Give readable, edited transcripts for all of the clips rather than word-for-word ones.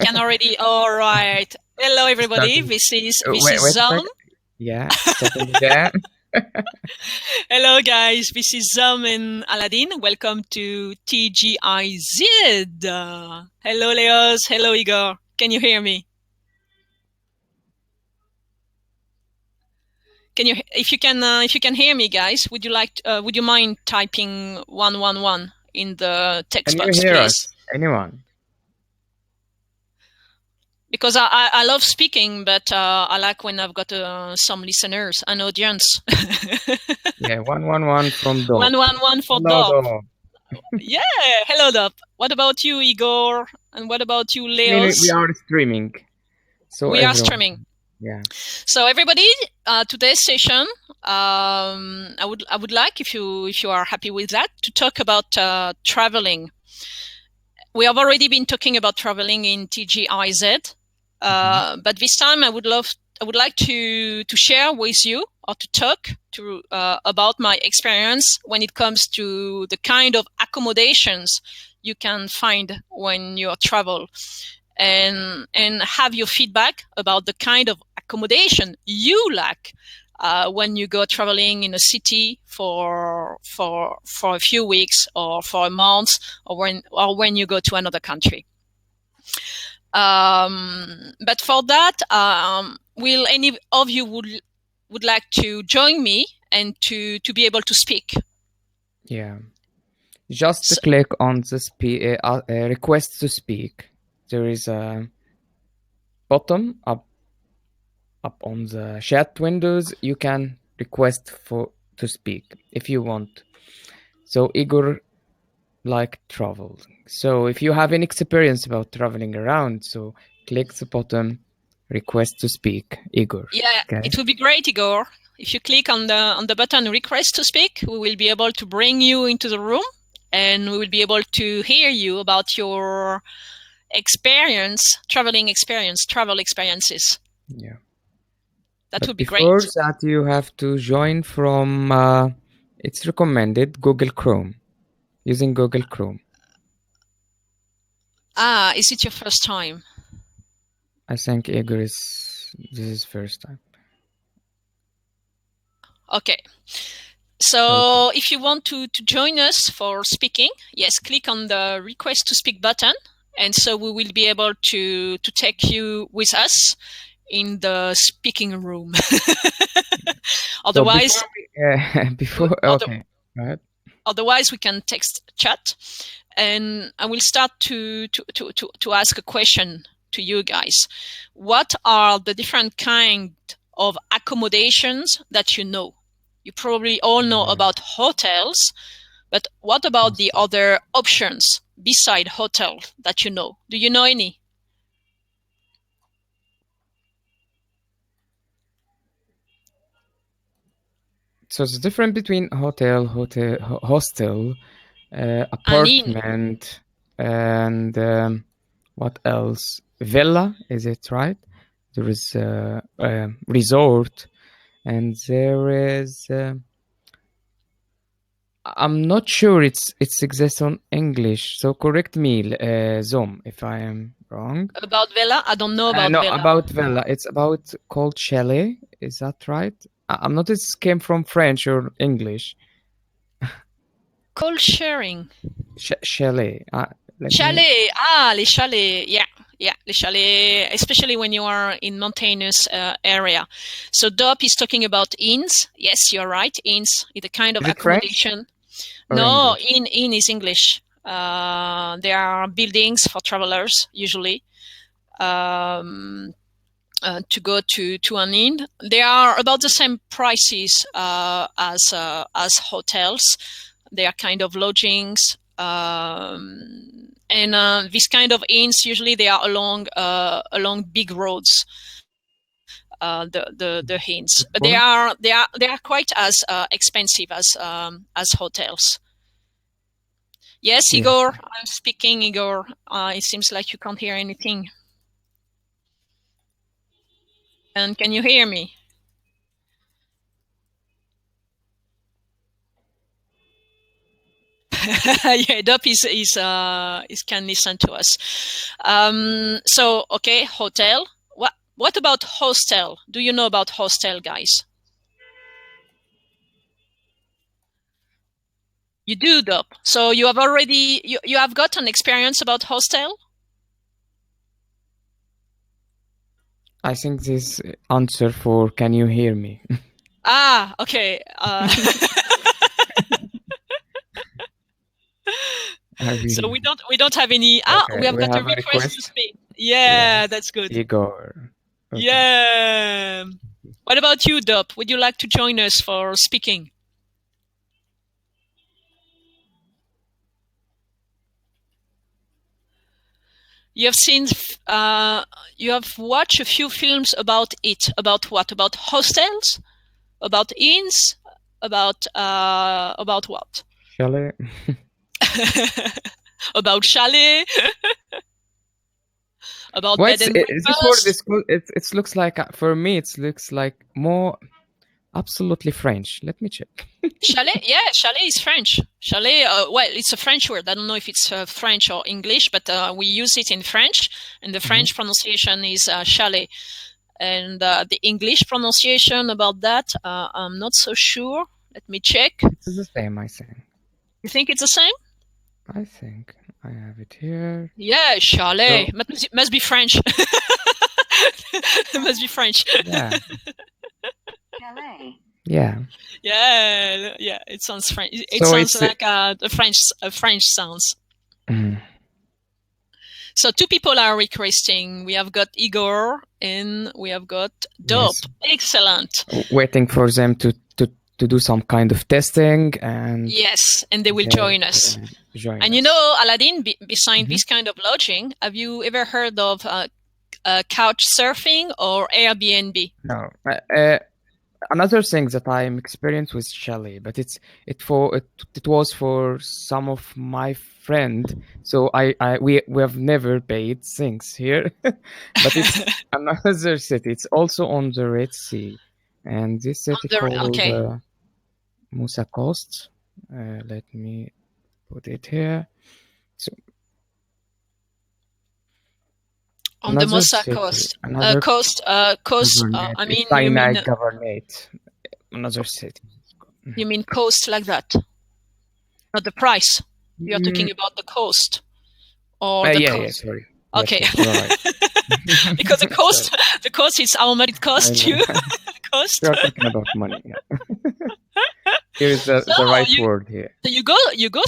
can already. All right. Hello, everybody. Starting. This is Wait a Zom. second. Yeah, starting again. Hello, guys. This is Zom and Aladdin. Welcome to TGIZ. Hello, Leos. Hello, Igor. Can you hear me? If you can hear me, guys, would you mind typing 111 in the text Can you box, hear please? us? Anyone? Because I love speaking, but I like when I've got some listeners, an audience. Yeah, 111 from Dop. 111 for Hello, Dop. Dop. Yeah, hello, Dop. What about you, Igor? And what about you, I mean, Leos? we are streaming. So We are everyone. streaming. Yeah. So everybody, today's session, I would like, if you are happy with that, to talk about traveling. We have already been talking about traveling in TGIZ, but this time I would like to share with you or to talk about my experience when it comes to the kind of accommodations you can find when you travel, and have your feedback about the kind of accommodation you like when you go traveling in a city for a few weeks or for a month, or when you go to another country. But for that, will any of you would like to join me and to be able to speak? Yeah. Just click on the request to speak. There is a button up on the chat windows. You can request to speak if you want. So Igor like travel. So if you have any experience about traveling around, so click the button request to speak, Igor. Yeah, okay? It would be great, Igor. If you click on the button request to speak, we will be able to bring you into the room, and we will be able to hear you about your travel experiences. Yeah. That would be great. Before that, you have to join from, it's recommended, Google Chrome, using Google Chrome. Is it your first time? I think Igor this is first time. Okay. So if you want to join us for speaking, yes, click on the request to speak button. And so we will be able to take you with us in the speaking room. Otherwise, okay. Right. Otherwise we can text chat, and I will start to ask a question to you guys. What are the different kind of accommodations that you know? You probably all know about hotels, but what about the other options beside hotel that you know? Do you know any? So the difference between hostel, apartment, and what else? Villa, is it right? There is a resort, and there is. I'm not sure it exists on English, so correct me, Zom, if I am wrong. About villa? I don't know about villa. About villa. It's about called chalet. Is that right? I'm not. It came from French or English. Cold sharing. Chalet. Chalet. Les chalets. Yeah, les chalets, especially when you are in mountainous area. So Dop is talking about inns. Yes, you're right. Inns is a kind of accommodation. No, inn is English. There are buildings for travelers usually. To go to an inn, they are about the same prices as hotels. They are kind of lodgings, and these kind of inns usually they are along big roads. The inns, but they are quite as expensive as hotels. Yes, Igor, I'm speaking. Igor, it seems like you can't hear anything. And can you hear me? Yeah, Dop is can listen to us. So okay, hotel. What about hostel? Do you know about hostel, guys? You do, Dop. So you have already you have got an experience about hostel? I think this answer for can you hear me? Ah, okay. So Really? we don't have any. Okay, We have we got a have a request to request. speak. Yeah, Yes, that's good. Igor. Okay. Yeah. What about you, Dop? Would you like to join us for speaking? You have seen, you have watched a few films about it. About what? About hostels? About inns? About what? Shall About chalet? About Well, bed and is this word? breakfast? It looks like for me. It looks like more absolutely French. Let me check. Chalet? Yeah, chalet is French. Chalet, well, it's a French word. I don't know if it's French or English, but we use it in French, and the Mhm. French pronunciation is chalet. And the English pronunciation about that, I'm not so sure. Let me check. It's the same, I think. You think it's the same? I think I have it here. Yeah, chalet. So Must be French. It must be French. yeah, yeah. Yeah, yeah. It sounds French. It So sounds it's like a French sounds. mm, So two people are requesting. We have got Igor and we have got Dope. yes, Excellent. waiting for them to do some kind of testing and Yes, and they will they join us. join And you us. know, Aladdin, beside Mhm. this kind of lodging, have you ever heard of couch surfing or Airbnb? No, another thing that I'm experienced with chalet, but it was for some of my friend. So we have never paid things here, but it's another city. It's also on the Red Sea, and this city called Okay, Musa Coast. Let me put it here. So on the another Mosa city, coast. another Coast. governorate. I It's mean, Sinai governorate. Another city. you mean coast like that, not the price. You are Mm, talking about the coast or the yeah, yeah, coast. sorry. Yes, Okay, yes, you're right. because Sorry. the cost is how much it I costs know. you. Cost. We are talking about money. Yeah. Here is So the right you word here. you go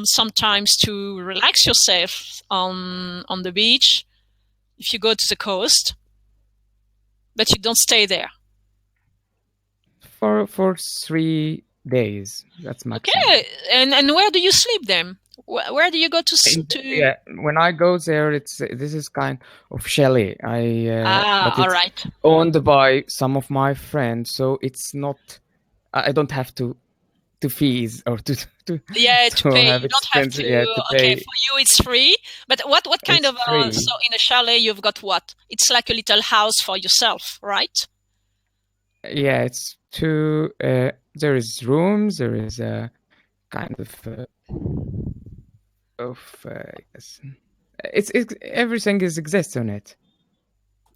sometimes to relax yourself on the beach if you go to the coast, but you don't stay there. For 3 days. That's maximum. Okay, and where do you sleep then? Where do you go to? Yeah, when I go there, it's this is kind of chalet. But All it's right. owned by some of my friends, so it's not. I don't have to fees or to Yeah, to to pay. have You don't have expenses. to. Yeah, to Okay, pay. for you it's free. But what kind It's of free. so in a chalet you've got what? It's like a little house for yourself, right? Yeah, it's two. There is rooms. There is a kind of yes. It's everything is exists on it.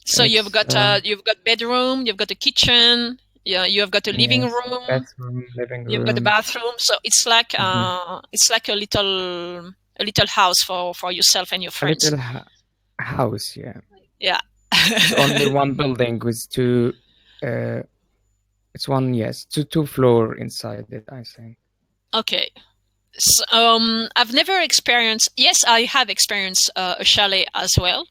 So It's you've got bedroom, you've got a kitchen, yeah, you have got a living yes, room, bathroom, living you've got a room. bathroom. So Mhm. it's like a little house for yourself and your A friends. little house. Yeah, Yeah. it's only one building with two. Uh, it's one yes, two floor inside it. I think. Okay. So, I've never experienced. Yes, I have experienced a chalet as well,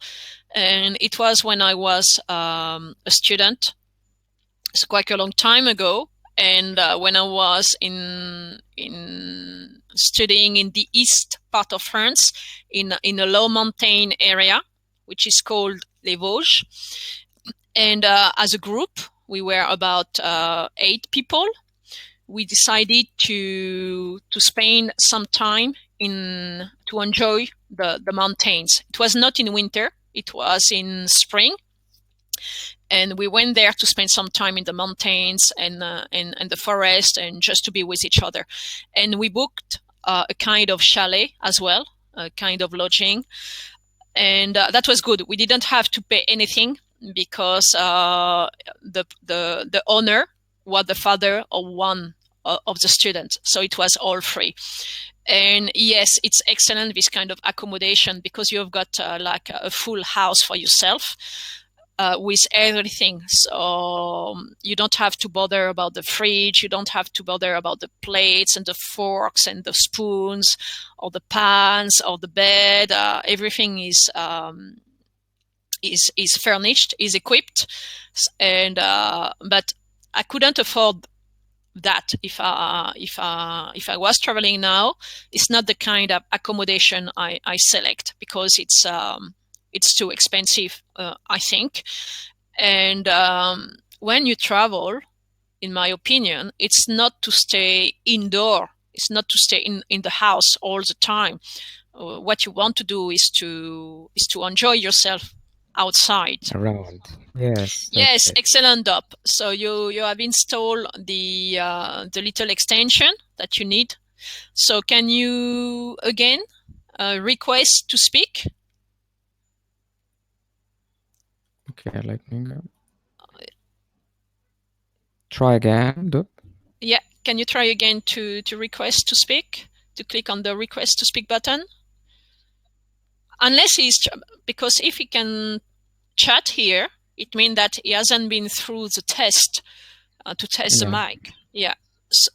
and it was when I was a student. It's quite a long time ago, and when I was in studying in the east part of France, in a low mountain area, which is called Les Vosges, and as a group, we were about 8 people. We decided to spend some time in to enjoy the mountains. It was not in winter; it was in spring, and we went there to spend some time in the mountains and the forest and just to be with each other. And we booked a kind of chalet as well, a kind of lodging, and that was good. We didn't have to pay anything because the owner was the father of one of the students, so it was all free. And yes, it's excellent, this kind of accommodation, because you've got like a full house for yourself with everything. So you don't have to bother about the fridge. You don't have to bother about the plates and the forks and the spoons or the pans or the bed. Everything is furnished, is equipped, and but I couldn't afford that if I was traveling now. It's not the kind of accommodation I select, because it's too expensive, I think. And when you travel, in my opinion, it's not to stay indoor. It's not to stay in the house all the time. What you want to do is to enjoy yourself outside. Around. Yes, Yes, that's it. excellent, Dop. So you have installed the little extension that you need. So can you again request to speak? Okay, let me go. Try again, Dup. Yeah, can you try again to request to speak? To click on the request to speak button? Unless because if he can chat here, it means that he hasn't been through the test to test the mic. Yeah. So,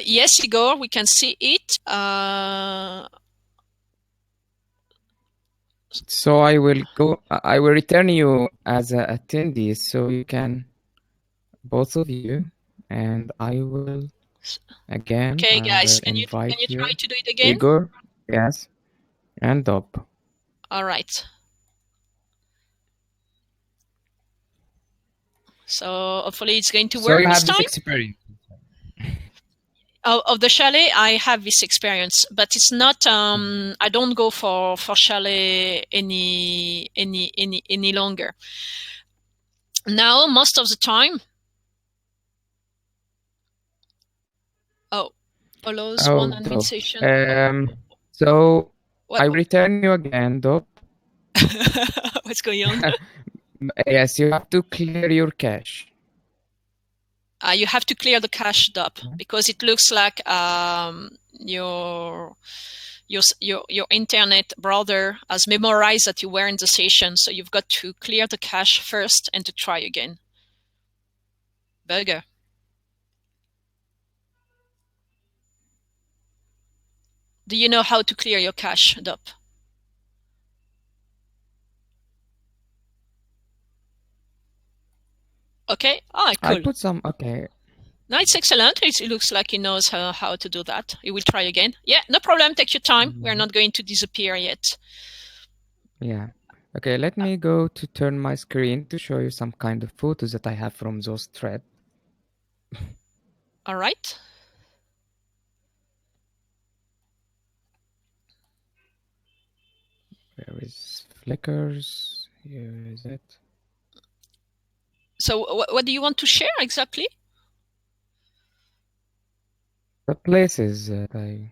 yes, Igor, we can see it. So I will return you as an attendee, so you can, both of you, and I will again. Okay, I guys, will can you invite try you, to do it again? Igor. Yes, and Dup. All right. So hopefully it's going to So work you this have this time. experience. Of the chalet, I have this experience, but it's not. I don't go for chalet any longer. Now, most of the time. Oh, follows one Oh, admin Dup. session. So What? I will return you again, Dup. What's going on? Yes, you have to clear your cache. You have to clear the cache, Dop, because it looks like your internet browser has memorized that you were in the session, so you've got to clear the cache first and to try again. Burger. Do you know how to clear your cache, Dop? Okay. Ah, cool. I put some. Okay. No, it's excellent. It looks like he knows how to do that. He will try again. Yeah, no problem. Take your time. We're not going to disappear yet. Yeah. Okay, let me go to turn my screen to show you some kind of photos that I have from those threads. All right. Where is Flickrs? Here is it. So what do you want to share exactly? The places that I...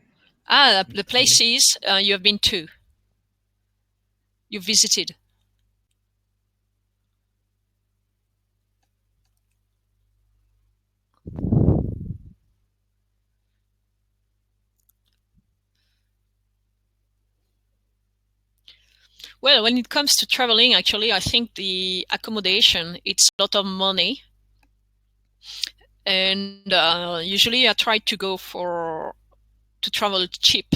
The places you have been to. You visited. Well, when it comes to traveling, actually, I think the accommodation, it's a lot of money. And usually I try to go to travel cheap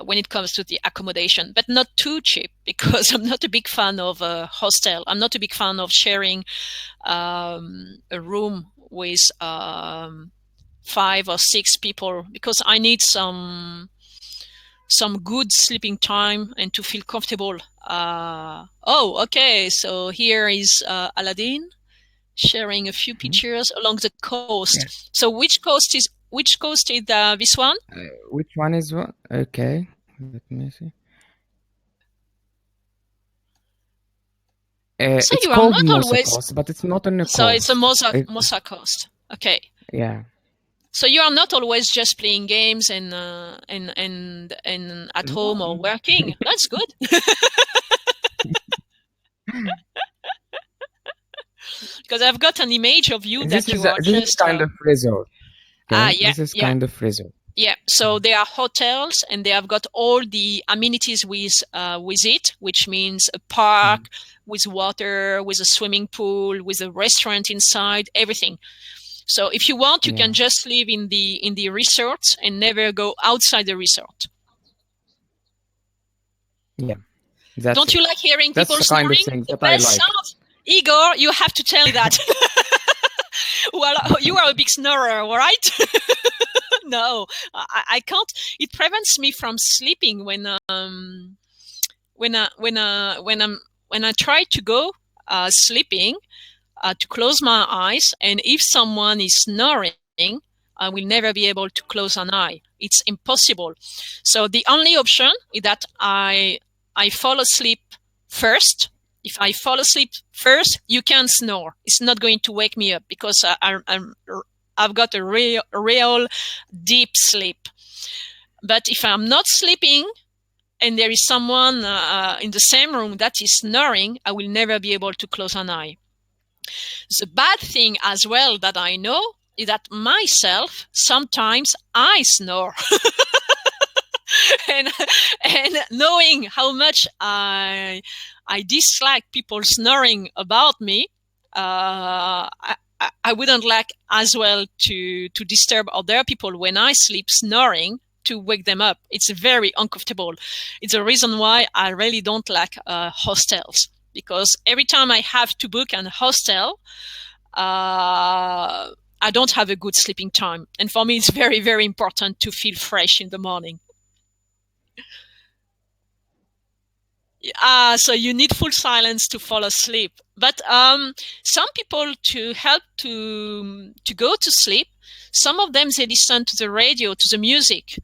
when it comes to the accommodation, but not too cheap, because I'm not a big fan of a hostel. I'm not a big fan of sharing a room with 5 or 6 people, because I need some good sleeping time and to feel comfortable. Oh, okay. So here is Aladdin sharing a few pictures along the coast. Yeah. So which coast is this one? Which one is what? Okay, let me see. So it's you called are not Mosa always... Coast, but it's not on the coast. So it's a Mosa Coast. Okay. Yeah. So you are not always just playing games and at home or No. working. That's good. Because I've got an image of you that you are This is just kind of resort. Okay, yeah, this is yeah. kind of resort. Yeah, so they are hotels and they have got all the amenities with it, which means a park with water, with a swimming pool, with a restaurant inside, everything. So if you want, you can just live in the resort and never go outside the resort. Yeah, that's Don't it. you like hearing That's people the kind of snoring? things The that I best like. sound. Igor, you have to tell me that. Well, you are a big snorer, right? No, I can't. It prevents me from sleeping when I try to go sleeping to close my eyes, and if someone is snoring, I will never be able to close an eye. It's impossible. So the only option is that I fall asleep first. If I fall asleep first, you can snore. It's not going to wake me up because I've got a real deep sleep. But if I'm not sleeping and there is someone in the same room that is snoring, I will never be able to close an eye. The bad thing as well that I know is that myself, sometimes I snore. and knowing how much I dislike people snoring about me, I wouldn't like as well to disturb other people when I sleep snoring, to wake them up. It's very uncomfortable. It's a reason why I really don't like hostels, because every time I have to book an hostel, I don't have a good sleeping time. And for me, it's very, very important to feel fresh in the morning. So you need full silence to fall asleep. But some people, to help to go to sleep, some of them, they listen to the radio, to the music.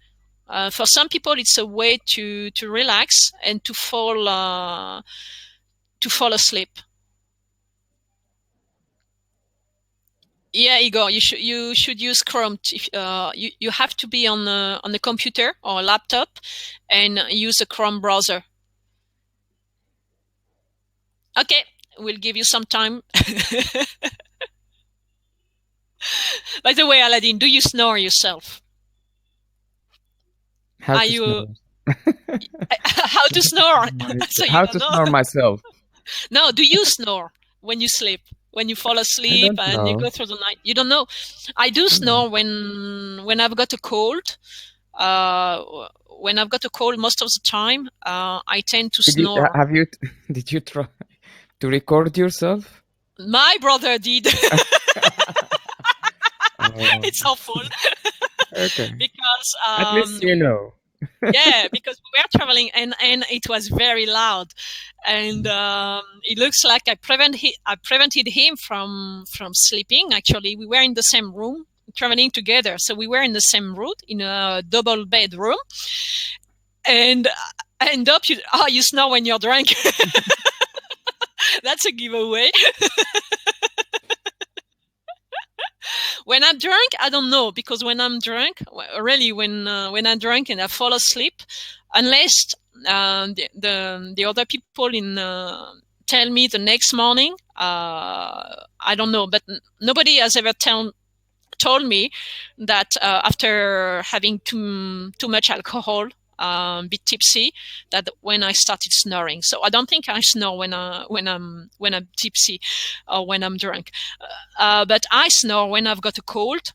For some people, it's a way to relax and to fall asleep. Yeah, Igor, you should use Chrome. You have to be on the computer or a laptop and use a Chrome browser. Okay, we'll give you some time. By the way, Aladdin, do you snore yourself? How Are to you snore? how to snore? So you How don't to know? snore myself? No, do you snore when you sleep? When you fall I asleep don't and you know. go through the night? You don't know. I do snore when I've got a cold. Uh, when I've got a cold, most of the time, I tend to Did you snore. have you did you try to record yourself? My brother did. Oh, It's awful okay. because At least you know. yeah, because we were traveling and it was very loud, and it looks like I prevented him from sleeping. Actually, we were in the same room traveling together, so we were in the same room in a double bedroom, and end up you snore when you're drunk. That's a giveaway. When I'm drunk, I don't know, because when I'm drunk, really, when I'm drunk and I fall asleep, unless the other people in tell me the next morning, I don't know. But nobody has ever told me that after having too much alcohol, bit tipsy, that when I started snoring. So I don't think I snore when I'm tipsy or when I'm drunk. But I snore when I've got a cold.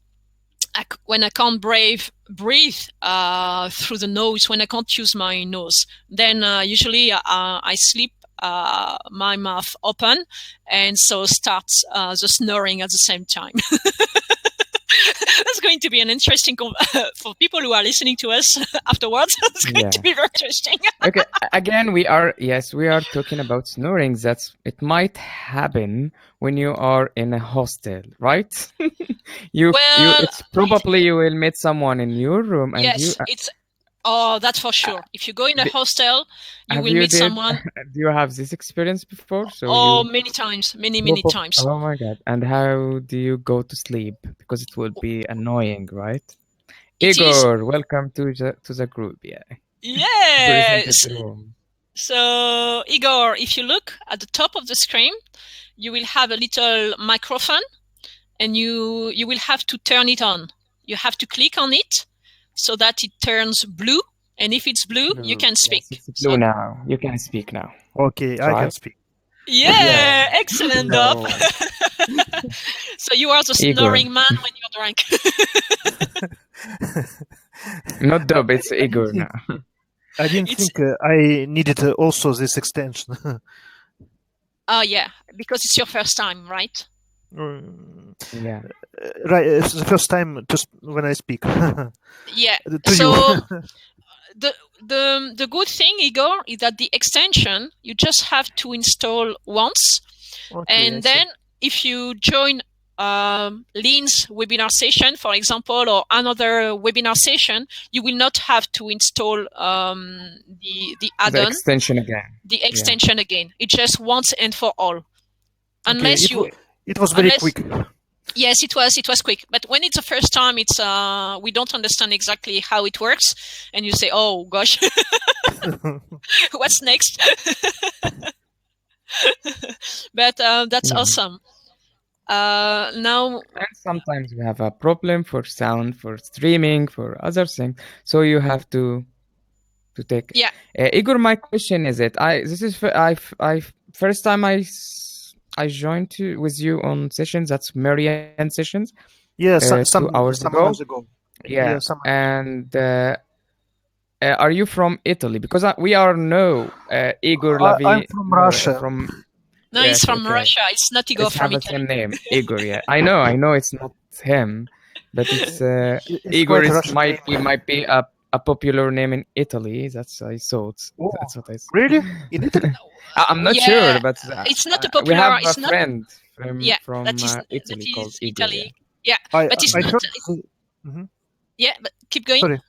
When I can't breathe through the nose, when I can't use my nose, then usually I sleep my mouth open, and so starts the snoring at the same time. That's going to be an interesting for people who are listening to us afterwards. It's going to be very interesting. Okay, again, we are talking about snoring. It might happen when you are in a hostel, right? Well, it's probably you will meet someone in your room and yes, you it's Oh, that's for sure. If you go in a hostel, you will meet someone. Do you have this experience before? So Oh, you many times, many times. Oh my God. And how do you go to sleep? Because it will be annoying, right? It is. Igor, welcome to the group. Yeah. Presented Yes. the room. So, Igor, if you look at the top of the screen, you will have a little microphone, and you will have to turn it on. You have to click on it so that it turns blue. And if it's blue, you can speak. Yes, it's blue now. You can speak now. Okay, I can speak. Yeah, excellent, Dop. So you are the snoring man when you're drunk. Not Dub, it's Igor now. I didn't think I needed also this extension. Oh, yeah, because it's your first time, right? Yeah. Right, it's the first time when I speak. Yeah. To so you. the good thing, Igor, is that the extension you just have to install once, and then if you join Lean's webinar session, for example, or another webinar session, you will not have to install the add-on, the extension again. The extension again. It's just once and for all. Unless it was very quick. Yes, it was quick. But when it's the first time, it's we don't understand exactly how it works, and you say, "Oh gosh, what's next?" But that's awesome. Now, and sometimes we have a problem for sound, for streaming, for other things. So you have to take. Yeah. Igor, my question is first time I joined with you on sessions. That's Marianne sessions. Yeah, 2 hours ago. Yeah, and are you from Italy? Because we are Igor Lavi. I'm from Russia. No, he's from Russia. It's not Igor from Italy. It's have the same name, Igor. Yeah, I know it's not him, but it's Igor might be a popular name in Italy. That's I thought. Oh, that's what I thought. Really? In Italy? I'm not sure, but it's not a popular. We have a friend from Italy called Igor. Italy. Yeah, but it's not. Yeah, but keep going. Sorry.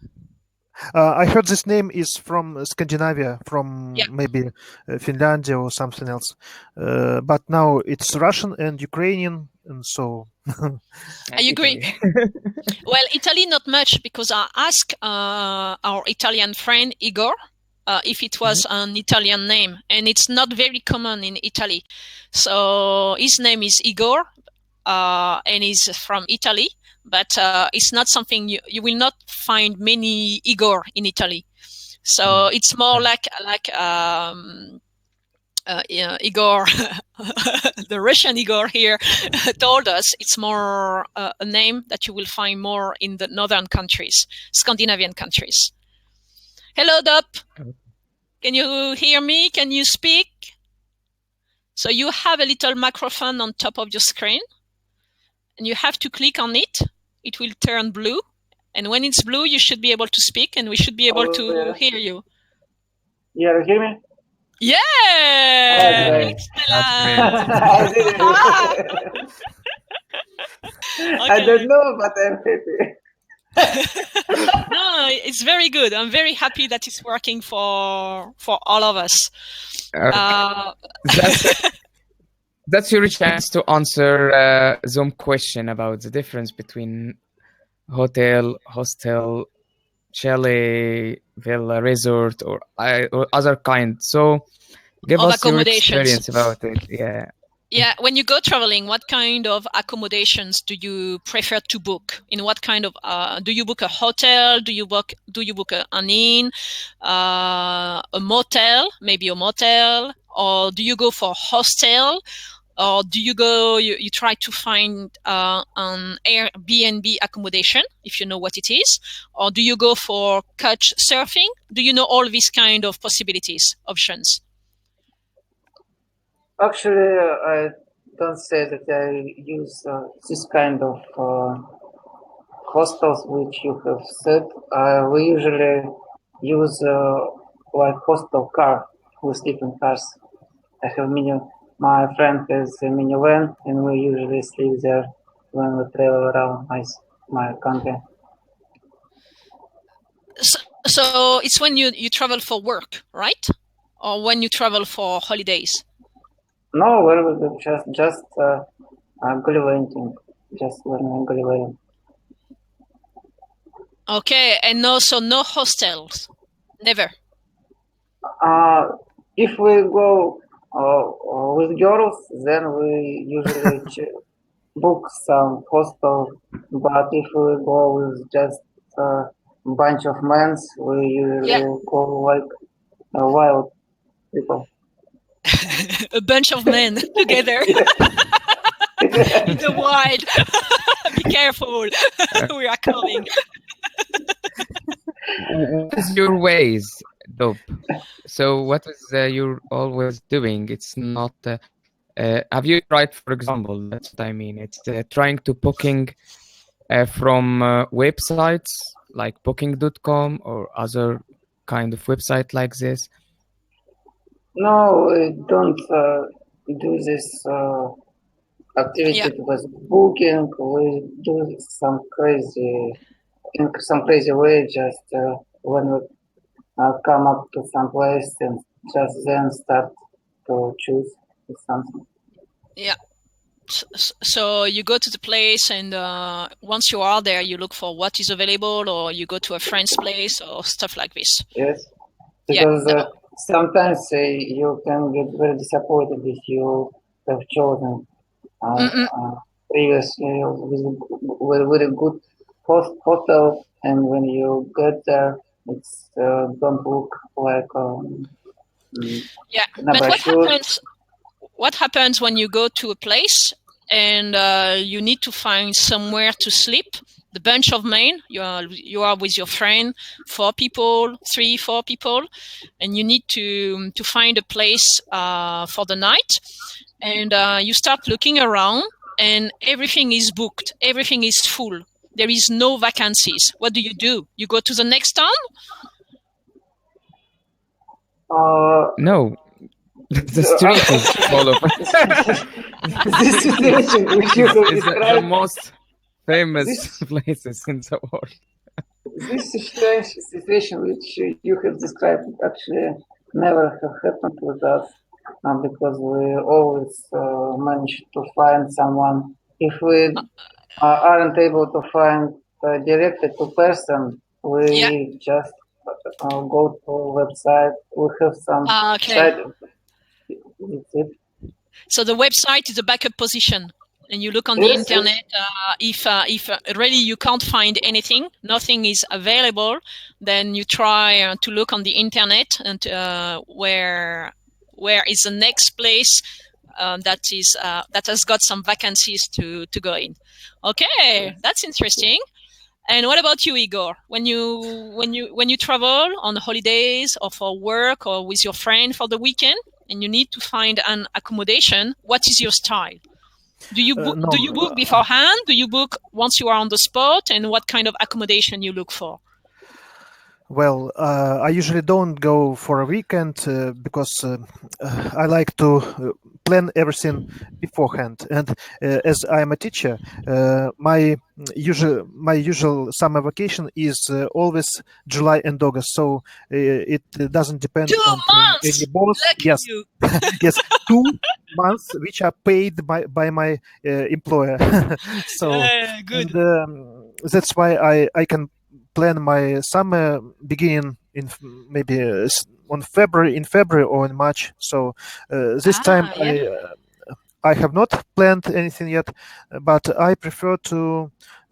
I heard this name is from Scandinavia, from maybe Finland or something else. But now it's Russian and Ukrainian, and so. I agree. Well, Italy not much, because I asked our Italian friend Igor if it was an Italian name, and it's not very common in Italy. So his name is Igor, and he's from Italy. But it's not something you will not find many Igor in Italy. So it's more like Igor, the Russian Igor here, told us it's more a name that you will find more in the northern countries, Scandinavian countries. Hello, Dop. Can you hear me? Can you speak? So you have a little microphone on top of your screen, and you have to click on it. It will turn blue, and when it's blue, you should be able to speak, and we should be able to hear you. Yeah, you hear me? Yeah! That's great. I don't know, but I'm happy. No, it's very good. I'm very happy that it's working for all of us. That's your chance to answer Zoom question about the difference between hotel, hostel, chalet, villa, resort, or other kind. So give us your experience about it. Yeah. Yeah, when you go traveling, what kind of accommodations do you prefer to book? In what kind of do you book a hotel? Do you book an inn, a motel, maybe a motel, or do you go for hostel, or do you go? You try to find an Airbnb accommodation, if you know what it is, or do you go for couch surfing? Do you know all these kind of possibilities, options? Actually, I don't say that I use this kind of hostels which you have said. We usually use like hostel car with sleeping cars. I have my friend has a minivan, and we usually sleep there when we travel around my country. So So it's when you travel for work, right? Or when you travel for holidays? No, we're just gallivanting, just learning gallivanting. Okay, and so no hostels, never. If we go with girls, then we usually book some hostel. But if we go with just a bunch of men, we usually go like wild people. A bunch of men together in the wild. Be careful. We are coming. What is your ways, Dope? So what is you're always doing? It's not. Have you tried, for example? That's what I mean. It's trying to booking from websites like Booking.com or other kind of website like this. No, we don't do this activity with booking. We do some crazy way. Just when we come up to some place and just then start to choose something. Yeah. So you go to the place, and once you are there, you look for what is available, or you go to a friend's place, or stuff like this. Yes, because sometimes you can get very disappointed if you have chosen previously with very good hotel, and when you get there, it's don't look like but what happens when you go to a place and you need to find somewhere to sleep? The bunch of men, you are with your friend, 4 people, 3, 4 people, and you need to find a place for the night, and you start looking around, and everything is booked, everything is full, there is no vacancies. What do? You go to the next town? No, the street is full of this situation which you have is the most famous places in the world. This situation which you have described actually never have happened with us, because we always manage to find someone. If we aren't able to find directed to person, we just go to website. We have some site. That's it. So the website is a backup position, and you look on the internet. If really you can't find anything, nothing is available, then you try to look on the internet and where is the next place that has got some vacancies to go in. Okay, that's interesting. And what about you, Igor? When you travel on holidays or for work or with your friend for the weekend, and you need to find an accommodation, what is your style? Do you book beforehand? Do you book once you are on the spot? And what kind of accommodation you look for? Well, I usually don't go for a weekend because I like to plan everything beforehand. And as I am a teacher, my usual summer vacation is always July and August. So it doesn't depend 2 on months. any boss. Lucky Yes, you. yes, 2 months which are paid by my employer. So good. And, that's why I can plan my summer beginning in maybe in February or in March. So this time I have not planned anything yet, but I prefer to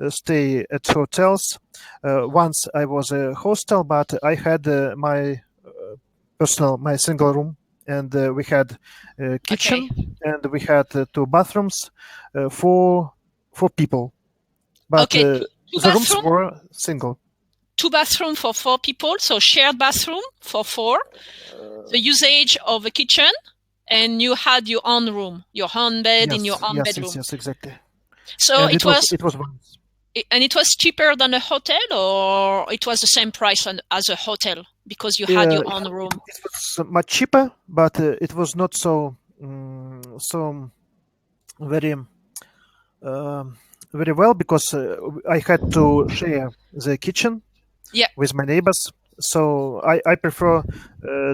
stay at hotels. Once I was a hostel, but I had my single room, and we had a kitchen, and we had 2 bathrooms for 4 people. But the rooms were single. 2 bathrooms for 4 people, so shared bathroom for 4. The usage of a kitchen, and you had your own room, your own bed in your own bedroom. Yes, exactly. So and it was and it was cheaper than a hotel, or it was the same price as a hotel because you had your own room? It was much cheaper, but it was not so very very well, because I had to share the kitchen with my neighbors. So I prefer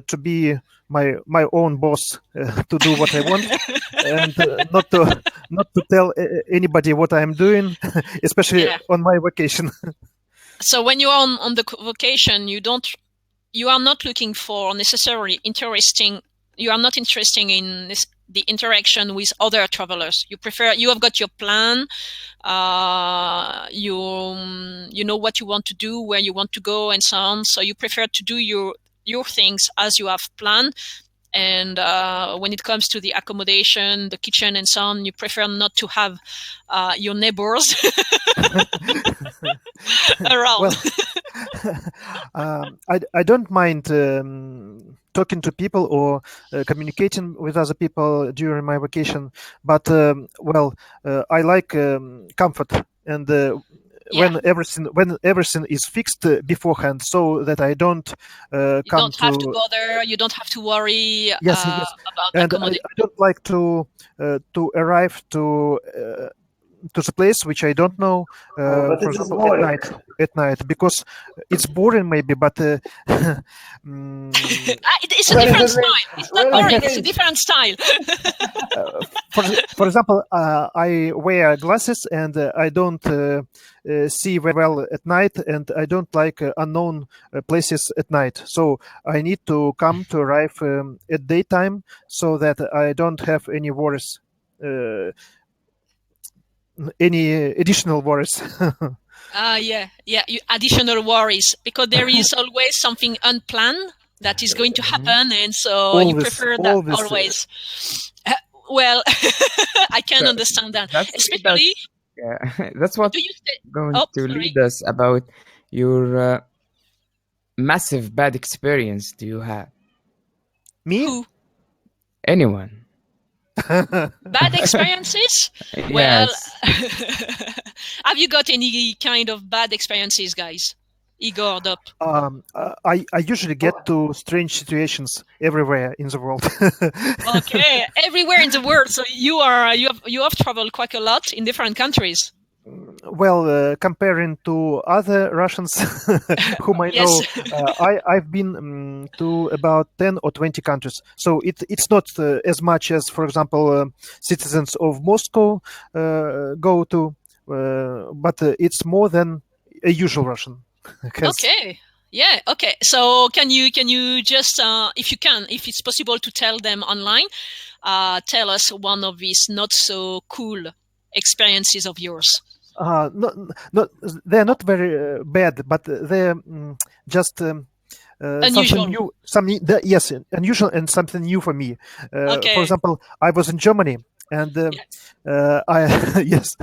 to be my own boss, to do what I want, and not to tell anybody what I'm doing, especially Yeah. on my vacation. So when you're on the vacation, you are not looking for necessarily you are not interested in the interaction with other travelers. You have got your plan, you know what you want to do, where you want to go, and so on. So you prefer to do your things as you have planned. And when it comes to the accommodation, the kitchen, and so on, you prefer not to have your neighbors around. Well, I don't mind talking to people or communicating with other people during my vacation, but I like comfort, and when everything is fixed beforehand, so that I don't You come don't have to to. bother. You don't have to worry Yes, about and accommodation. I don't like to arrive to the place which I don't know, But for it is example, boring. at night, because it's boring maybe, but It's a Where is different the bridge? style. It's not Where is I boring. the have, It's a bridge? different style. for example, I wear glasses, and I don't see very well at night, and I don't like unknown places at night. So I need to come to arrive at daytime, so that I don't have any worries, uh, any additional worries. Yeah. Additional worries, because there is always something unplanned that is going to happen, and so you Always, prefer that always. always. Uh, well, I can So understand that, that's lead us. especially. Yeah, that's what Do you say? going Oh, to sorry. lead us about your massive bad experience. Do you have Me? Who? anyone? Bad experiences? Well, Yes. have you got any kind of bad experiences, guys? Igor, Dop. I usually get to strange situations everywhere in the world. Okay, everywhere in the world. So you have traveled quite a lot in different countries. Well, comparing to other Russians whom I Yes. know, I've been to about 10 or 20 countries. So it's not as much as, for example, citizens of Moscow go to, but it's more than a usual Russian has. Okay. Yeah. Okay. So can you just if it's possible to tell them online, tell us one of these not so cool experiences of yours. No, they're not very bad, but they're just something Unusual. new. Yes, unusual and something new for me. For Okay. example, I was in Germany, and I yes,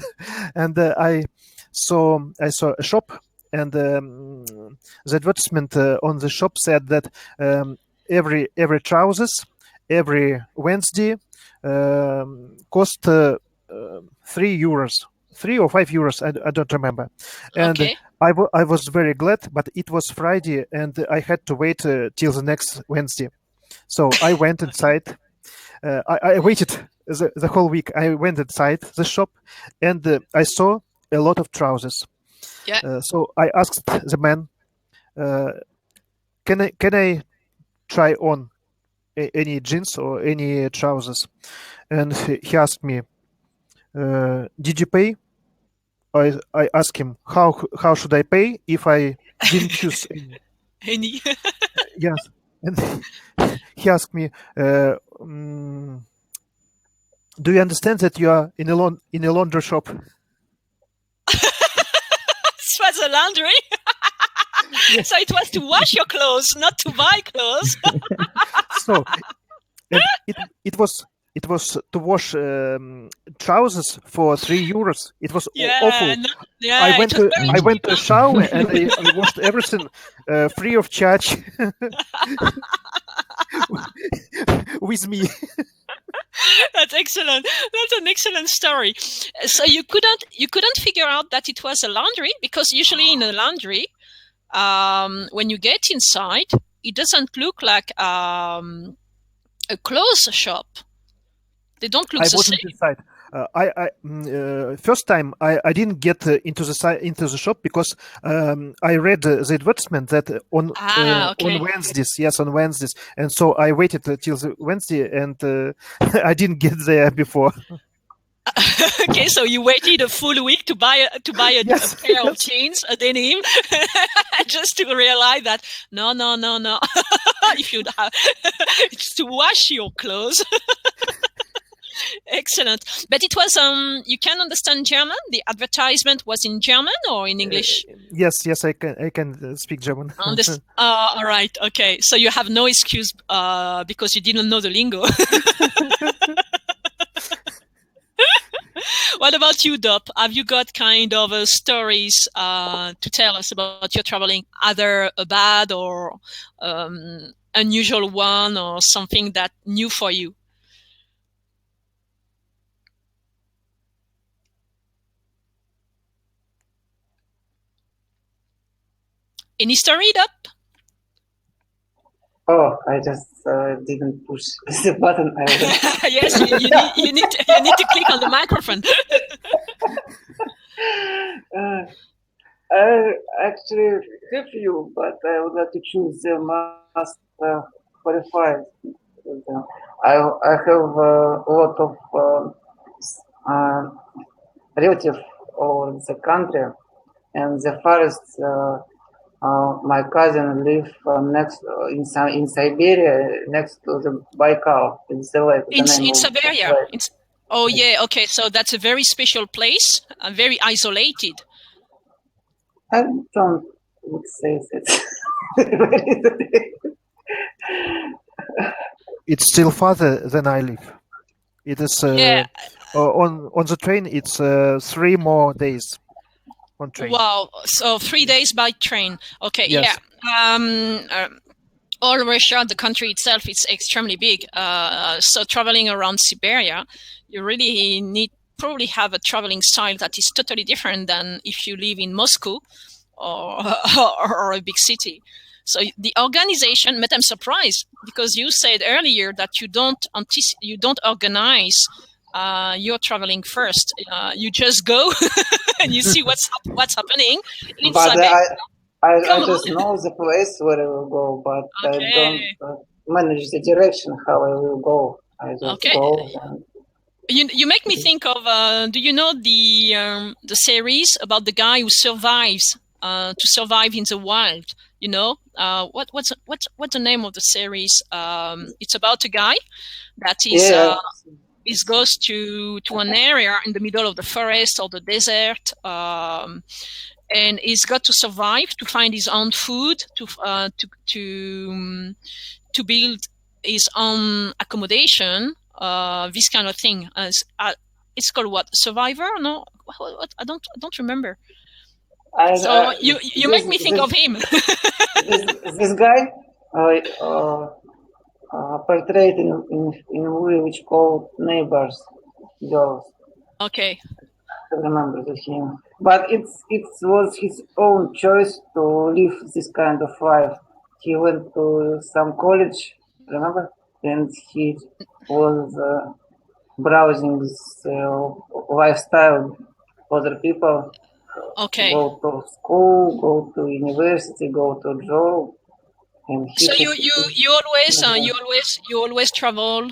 and I saw a shop, and the advertisement on the shop said that every trousers every Wednesday cost €3, €3 or €5. I don't remember. And Okay. I was very glad, but it was Friday, and I had to wait till the next Wednesday. So I went inside. I waited the whole week. I went inside the shop, and I saw a lot of trousers. Yeah. So I asked the man, uh, can I try on any jeans or any trousers? And he asked me, did you pay? I asked him, how should I pay if I didn't choose any? Any? Yes. And he asked me, mm, do you understand that you are in a laundry shop? This was a laundry. So it was to wash your clothes, not to buy clothes. So and it was to wash trousers for €3. It was awful. Yeah, it was very I went cheap. to a shower, and I washed everything free of charge with me. That's excellent. That's an excellent story. So you couldn't figure out that it was a laundry, because usually in a laundry, when you get inside, it doesn't look like a clothes shop. They don't look I the wasn't same. inside. First time I didn't get into the shop because I read the advertisement that on Wednesdays, yes, on Wednesdays, and so I waited till the Wednesday, and I didn't get there before. Okay, so you waited a full week to buy a Yes, pair of jeans, a denim, just to realize that no, if you'd have just to wash your clothes. Excellent. But it was you can understand German? The advertisement was in German or in English? Yes, I can speak German. All right, okay. So you have no excuse because you didn't know the lingo. What about you, Dop? Have you got kind of stories to tell us about your traveling, either a bad or unusual one, or something that new for you? Any story, Dop? Oh, I just didn't push the button. Yes, you need to click on the microphone. I actually have few, but I would like to choose the most qualified. I have a lot of relatives over the country, and the first my cousin live next in Siberia, next to the Baikal. It's the lake. In Siberia. Oh yeah, okay. So that's a very special place, very isolated. I don't would say that. It's still farther than I live. It is on the train. It's 3 more days on train. Wow! So 3 days by train. Okay, yes. Yeah. All Russia, the country itself, is extremely big. So traveling around Siberia, you really probably have a traveling style that is totally different than if you live in Moscow or a big city. So the organization, but I'm surprised because you said earlier that you don't organize your traveling first. You just go and you see what's happening in Siberia. I just know the place where I will go, but I don't manage the direction how I will go. I just go. And you make me think of. Do you know the series about the guy who survives to survive in the wild? You know what's the name of the series? It's about a guy that is goes to an area in the middle of the forest or the desert. And he's got to survive, to find his own food, to build his own accommodation, this kind of thing. It's called what? Survivor? No, what? I don't remember. So you make me think of him. this guy portrayed in a movie which called Neighbors Girls. Okay. I remember the him. But it was his own choice to live this kind of life. He went to some college, remember? And he was browsing this lifestyle other people. Okay. Go to school, go to university, go to job. And so you always travel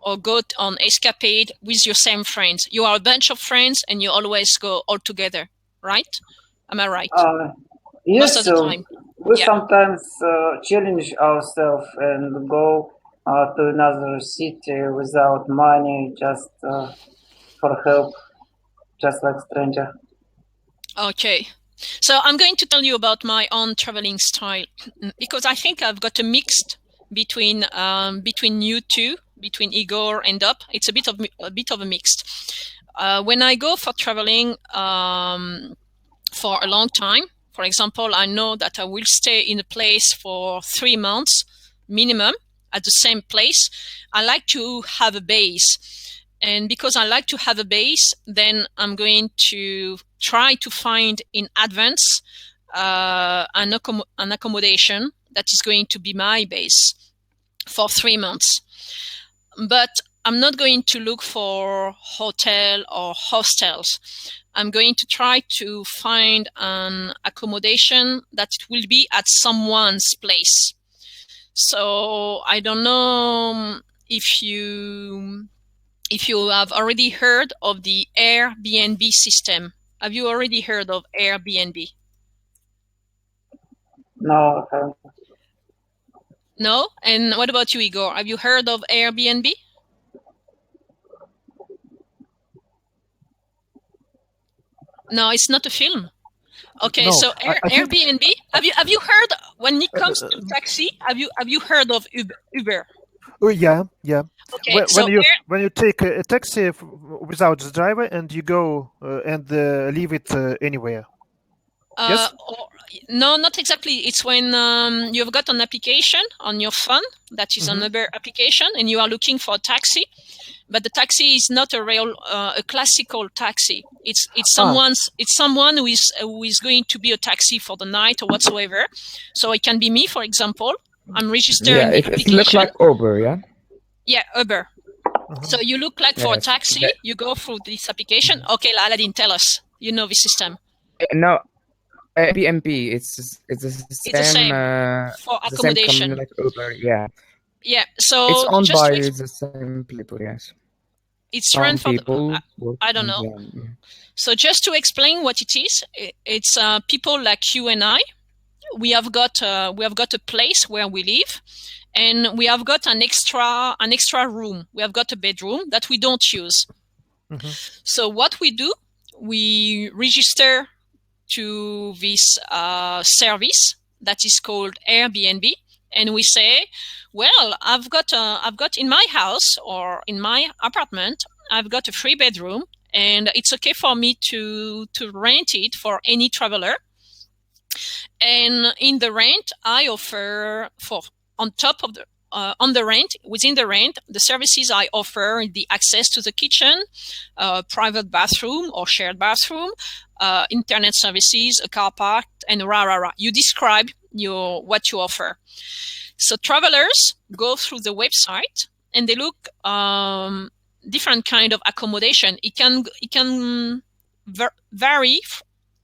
or go on escapade with your same friends. You are a bunch of friends and you always go all together, right? Am I right? Yes. Most of the time. We sometimes challenge ourselves and go to another city without money, just for help, just like stranger. Okay. So I'm going to tell you about my own traveling style because I think I've got a mixed between you two, between Igor and Up. It's a bit of a mixed. When I go for traveling for a long time, for example, I know that I will stay in a place for 3 months minimum at the same place. I like to have a base. And because I like to have a base, then I'm going to try to find in advance an accommodation that is going to be my base for 3 months. But I'm not going to look for hotel or hostels. I'm going to try to find an accommodation that will be at someone's place. So I don't know if you have already heard of the Airbnb system. Have you already heard of Airbnb? No, I haven't. No? And what about you, Igor? Have you heard of Airbnb? No, it's not a film. Okay, No, so I think Airbnb. Have you heard when it comes to taxi? Have you heard of Uber? yeah. Okay, When you take a taxi without the driver and you go and leave it anywhere. Yes. No, not exactly. It's when you've got an application on your phone that is an Uber application, and you are looking for a taxi, but the taxi is not a real a classical taxi. It's someone who is going to be a taxi for the night or whatsoever. So it can be me, for example. I'm registered in the it application. looks like Uber, yeah? Yeah, Uber. So you look like for a taxi, you go through this application. Okay, Aladdin, tell us. You know the system. No, Airbnb, it's the same for the same accommodation. company like Uber, yeah. Yeah, so It's owned just by the same people, yes. it's Some run for people I don't know. So just to explain what it is, it's people like you and I. We have got a place where we live, and we have got an extra room. We have got a bedroom that we don't use. So what we do, we register to this service that is called Airbnb, and we say, well, I've got in my house or in my apartment, I've got a 3-bedroom, and it's okay for me to rent it for any traveler. And in the rent, I offer on top of the on the rent, within the rent, the services I offer, the access to the kitchen, private bathroom or shared bathroom, internet services, a car park, and rah. You describe what you offer. So travelers go through the website and they look different kind of accommodation. It can vary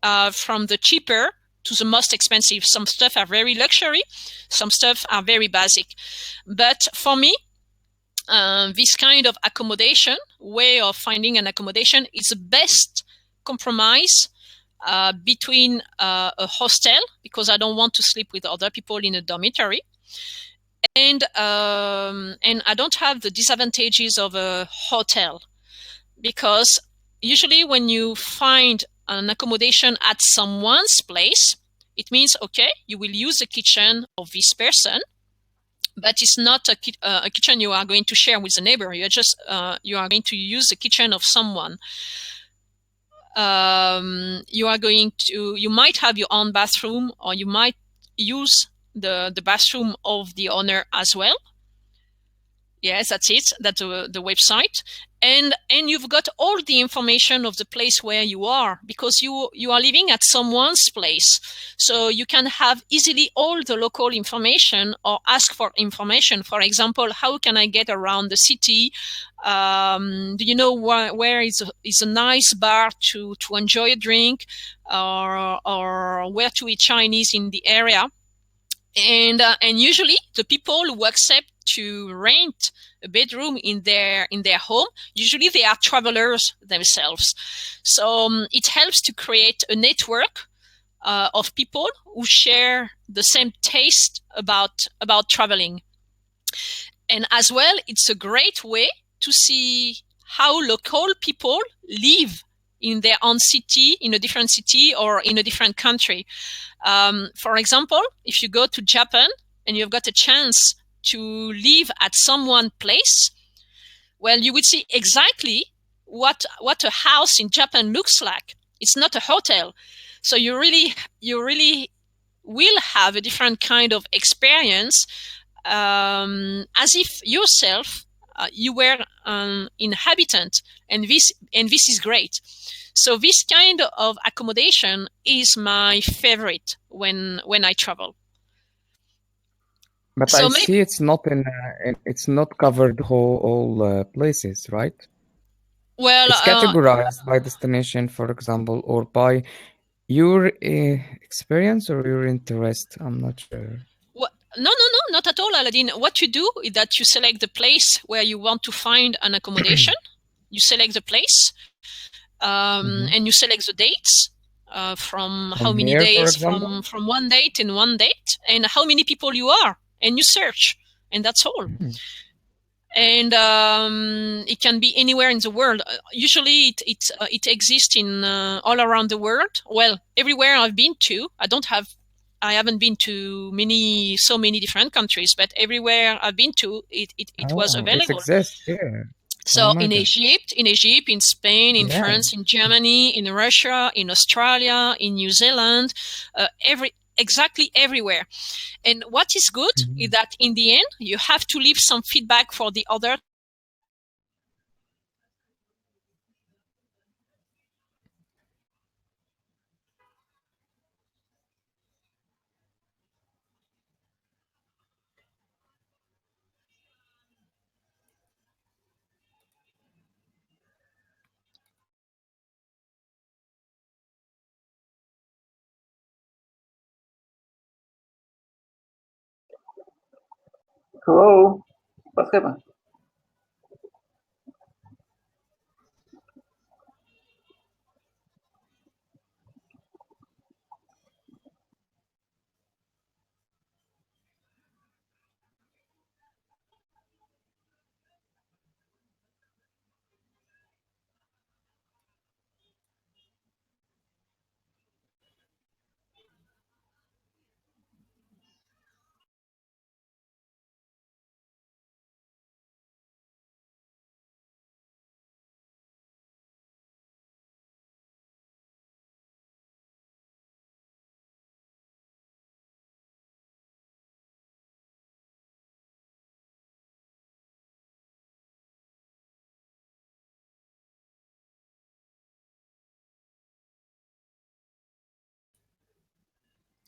from the cheaper to the most expensive. Some stuff are very luxury, some stuff are very basic. But for me, this kind of accommodation, way of finding an accommodation, is the best compromise between a hostel, because I don't want to sleep with other people in a dormitory, and I don't have the disadvantages of a hotel, because usually when you find an accommodation at someone's place, it means, okay, you will use the kitchen of this person, but it's not a kitchen you are going to share with the neighbor. You are going to use the kitchen of someone. You might have your own bathroom, or you might use the bathroom of the owner as well. Yes, that's it. That's the website. And you've got all the information of the place where you are, because you are living at someone's place. So you can have easily all the local information or ask for information. For example, how can I get around the city? Do you know where is a nice bar to enjoy a drink, or where to eat Chinese in the area? And usually the people who accept to rent a bedroom in their home, usually they are travelers themselves. So it helps to create a network of people who share the same taste about traveling. And as well, it's a great way to see how local people live in their own city, in a different city, or in a different country. For example, if you go to Japan and you've got a chance to live at someone's place, well, you would see exactly what a house in Japan looks like. It's not a hotel. So you really will have a different kind of experience, as if yourself you were an inhabitant, and this is great. So this kind of accommodation is my favorite when I travel. But So I maybe, see it's not it's not covered all places, right? well, It's categorized by destination, for example, or by your experience or your interest. I'm not sure. no, not at all, Aladdin. What you do is that you select the place where you want to find an accommodation. You select the place, and you select the dates. From how many here, for days example? from one date in one date, and how many people you are, and you search, and that's all. And it can be anywhere in the world. Usually it exists in all around the world. Well, everywhere I've been to, I haven't been to so many different countries, but everywhere I've been to, it was Oh, it available. exists here. So in imagine. Egypt, in Spain, in Yeah. France, in Germany, in Russia, in Australia, in New Zealand, exactly everywhere. And what is good is that in the end, you have to leave some feedback for the other. Hello? What happened?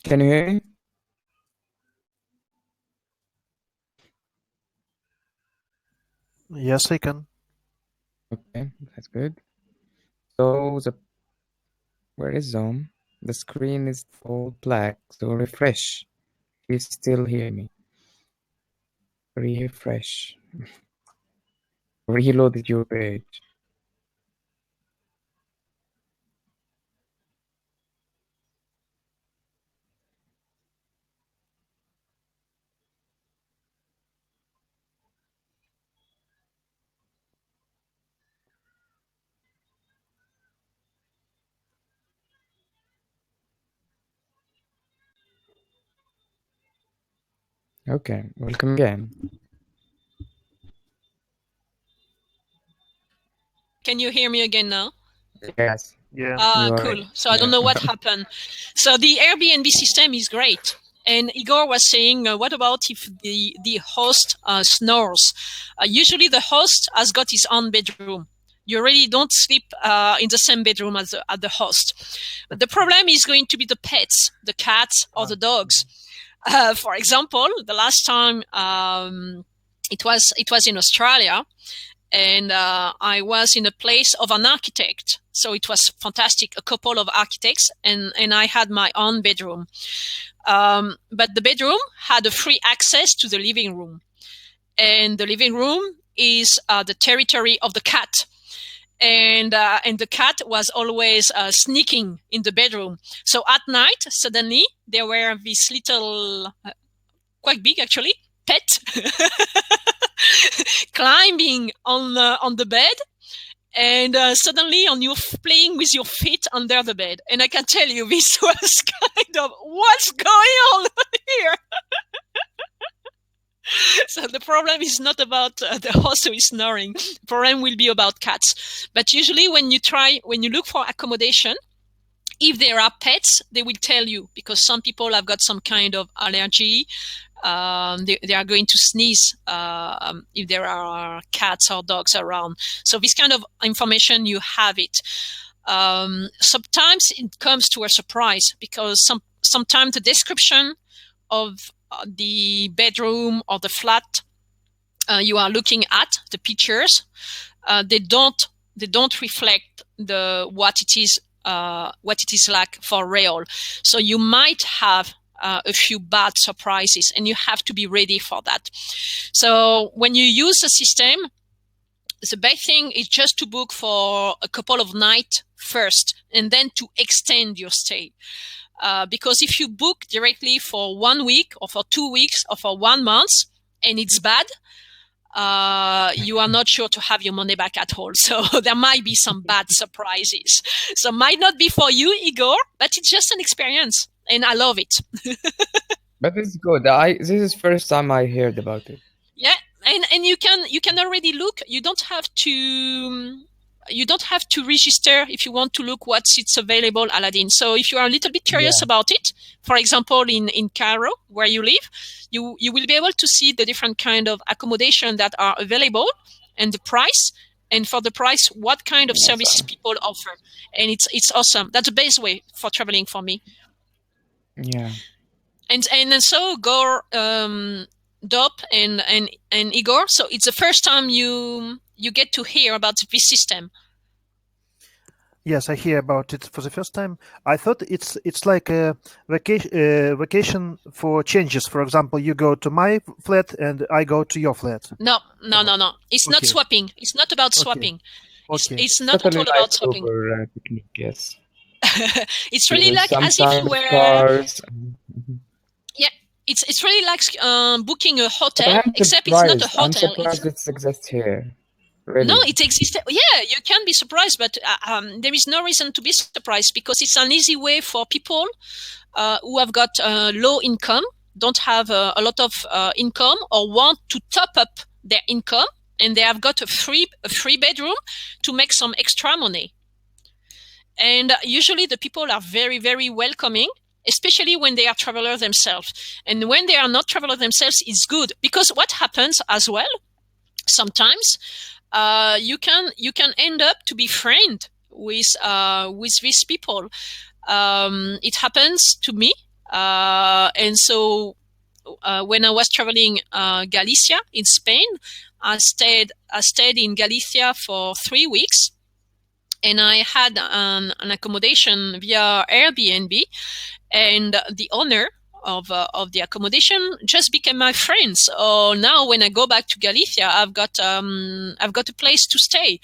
Can you hear me? Yes, I can. Okay, that's good. So where is Zoom? The screen is all black, so refresh. You still hear me. Refresh. Reloaded your page. Okay, welcome again. Can you hear me again now? Yes. Yeah. Cool. So I don't know what happened. So the Airbnb system is great. And Igor was saying, what about if the host snores? Usually the host has got his own bedroom. You really don't sleep in the same bedroom as the host. But the problem is going to be the pets, the cats or the dogs. For example, the last time it was in Australia, and I was in a place of an architect. So it was fantastic, a couple of architects, and I had my own bedroom. But the bedroom had a free access to the living room. And the living room is the territory of the cat. And the cat was always sneaking in the bedroom. So at night, suddenly, there were these little, quite big actually, pet climbing on the bed, and suddenly on you playing with your feet under the bed. And I can tell you, this was kind of, what's going on here? So the problem is not about the host who is snoring. The problem will be about cats. But usually when you look for accommodation, if there are pets, they will tell you, because some people have got some kind of allergy. They are going to sneeze if there are cats or dogs around. So this kind of information, you have it. Sometimes it comes to a surprise, because sometimes the description of the bedroom or the flat you are looking at, the pictures, they don't reflect what it is like for real. So you might have a few bad surprises, and you have to be ready for that. So when you use the system, the best thing is just to book for a couple of nights first, and then to extend your stay. Because if you book directly for 1 week or for 2 weeks or for 1 month and it's bad, you are not sure to have your money back at all. So there might be some bad surprises. So might not be for you, Igor, but it's just an experience, and I love it. But it's good. This is first time I heard about it. Yeah, and you can already look. You don't have to register if you want to look what's it's available, Aladdin. So if you are a little bit curious about it, for example, in Cairo, where you live, you will be able to see the different kind of accommodation that are available and the price. And for the price, what kind of services people offer. And it's awesome. That's the best way for traveling for me. Yeah. And so Gore, Dop and Igor. So it's the first time you get to hear about this system. Yes, I hear about it for the first time. I thought it's like a vacation for changes. For example, you go to my flat and I go to your flat. No. It's not swapping. It's not about swapping. It's not at all about swapping. Picnic, yes. It's really like as if you were. Cars. Yeah, it's really like booking a hotel, except it's not a hotel. I'm surprised it exists here. Really? No, it exists. Yeah, you can be surprised, but there is no reason to be surprised, because it's an easy way for people who have got low income, don't have a lot of income, or want to top up their income, and they have got a free bedroom to make some extra money. And usually the people are very, very welcoming, especially when they are travelers themselves. And when they are not travelers themselves, it's good, because what happens as well, sometimes you can end up to be friend with these people. It happens to me, and so when I was traveling Galicia in Spain, I stayed in Galicia for 3 weeks. And I had an accommodation via Airbnb, and the owner of the accommodation just became my friend. So now when I go back to Galicia, I've got a place to stay.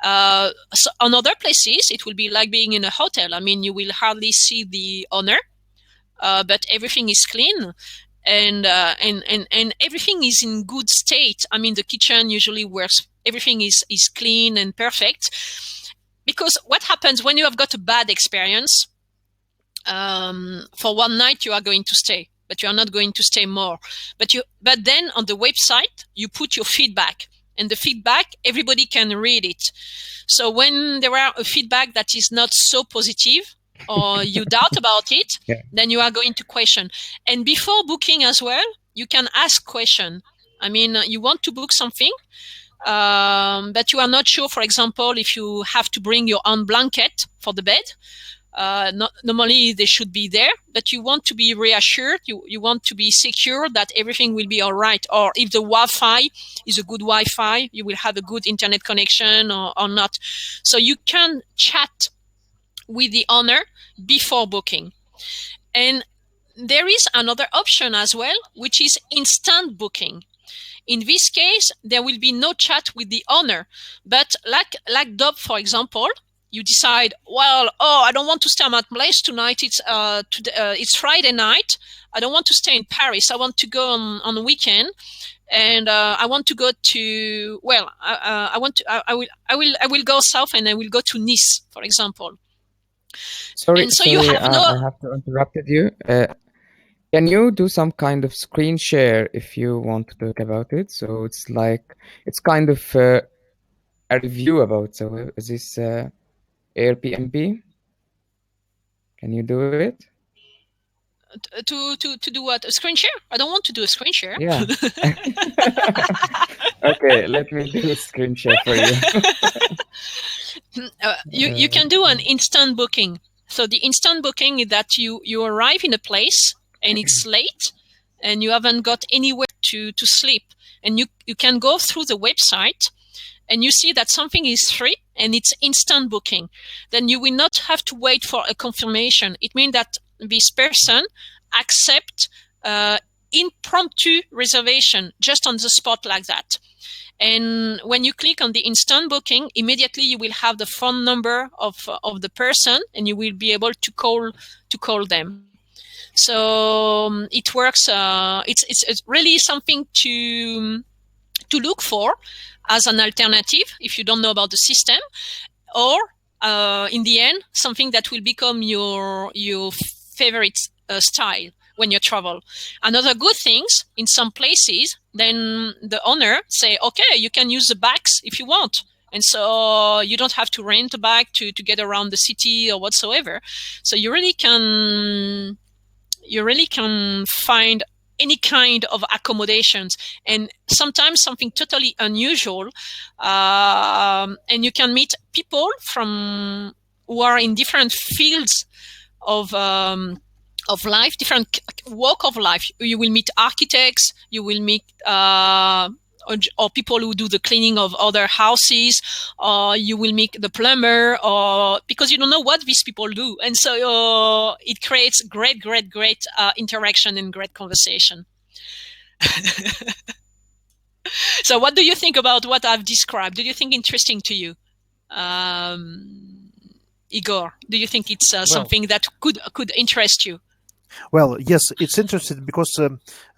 So on other places, it will be like being in a hotel. I mean, you will hardly see the owner, but everything is clean. And everything is in good state. I mean, the kitchen usually works. Everything is clean and perfect. Because what happens when you have got a bad experience, for 1 night you are going to stay, but you are not going to stay more. But then on the website you put your feedback, and the feedback, everybody can read it. So when there are a feedback that is not so positive, or you doubt about it, then you are going to question. And before booking as well, you can ask question. I mean, you want to book something, but you are not sure, for example, if you have to bring your own blanket for the bed. Normally they should be there, but you want to be reassured, you want to be secure that everything will be all right, or if the Wi-Fi is a good Wi-Fi, you will have a good internet connection or not. So you can chat with the owner before booking. And there is another option as well, which is instant booking. In this case, there will be no chat with the owner, but like Dub, for example, you decide, well, I don't want to stay at my place tonight. It's Friday night. I don't want to stay in Paris. I want to go on the weekend, and I want to go to. Well, I will go south, and I will go to Nice, for example. Sorry, you have I have to interrupt you. Can you do some kind of screen share if you want to talk about it? So it's kind of a review about this Airbnb. Can you do it? To do what? A screen share? I don't want to do a screen share. Yeah. Okay, let me do a screen share for you. You can do an instant booking. So the instant booking is that you arrive in a place and it's late, and you haven't got anywhere to sleep, and you can go through the website and you see that something is free and it's instant booking, then you will not have to wait for a confirmation. It means that this person accept impromptu reservation just on the spot like that. And when you click on the instant booking, immediately you will have the phone number of the person, and you will be able to call them. So it works. It's really something to look for as an alternative if you don't know about the system, or in the end, something that will become your favorite style when you travel. Another good things, in some places, then the owner say, okay, you can use the bags if you want. And so you don't have to rent a bag to get around the city or whatsoever. So you really can find any kind of accommodations, and sometimes something totally unusual. And you can meet people who are in different fields of life, different walk of life. You will meet architects, you will meet or people who do the cleaning of other houses, or you will meet the plumber, or because you don't know what these people do. And so it creates great interaction and great conversation. So what do you think about what I've described? Do you think interesting to you? Igor, do you think it's something that could interest you? Well, yes, it's interesting because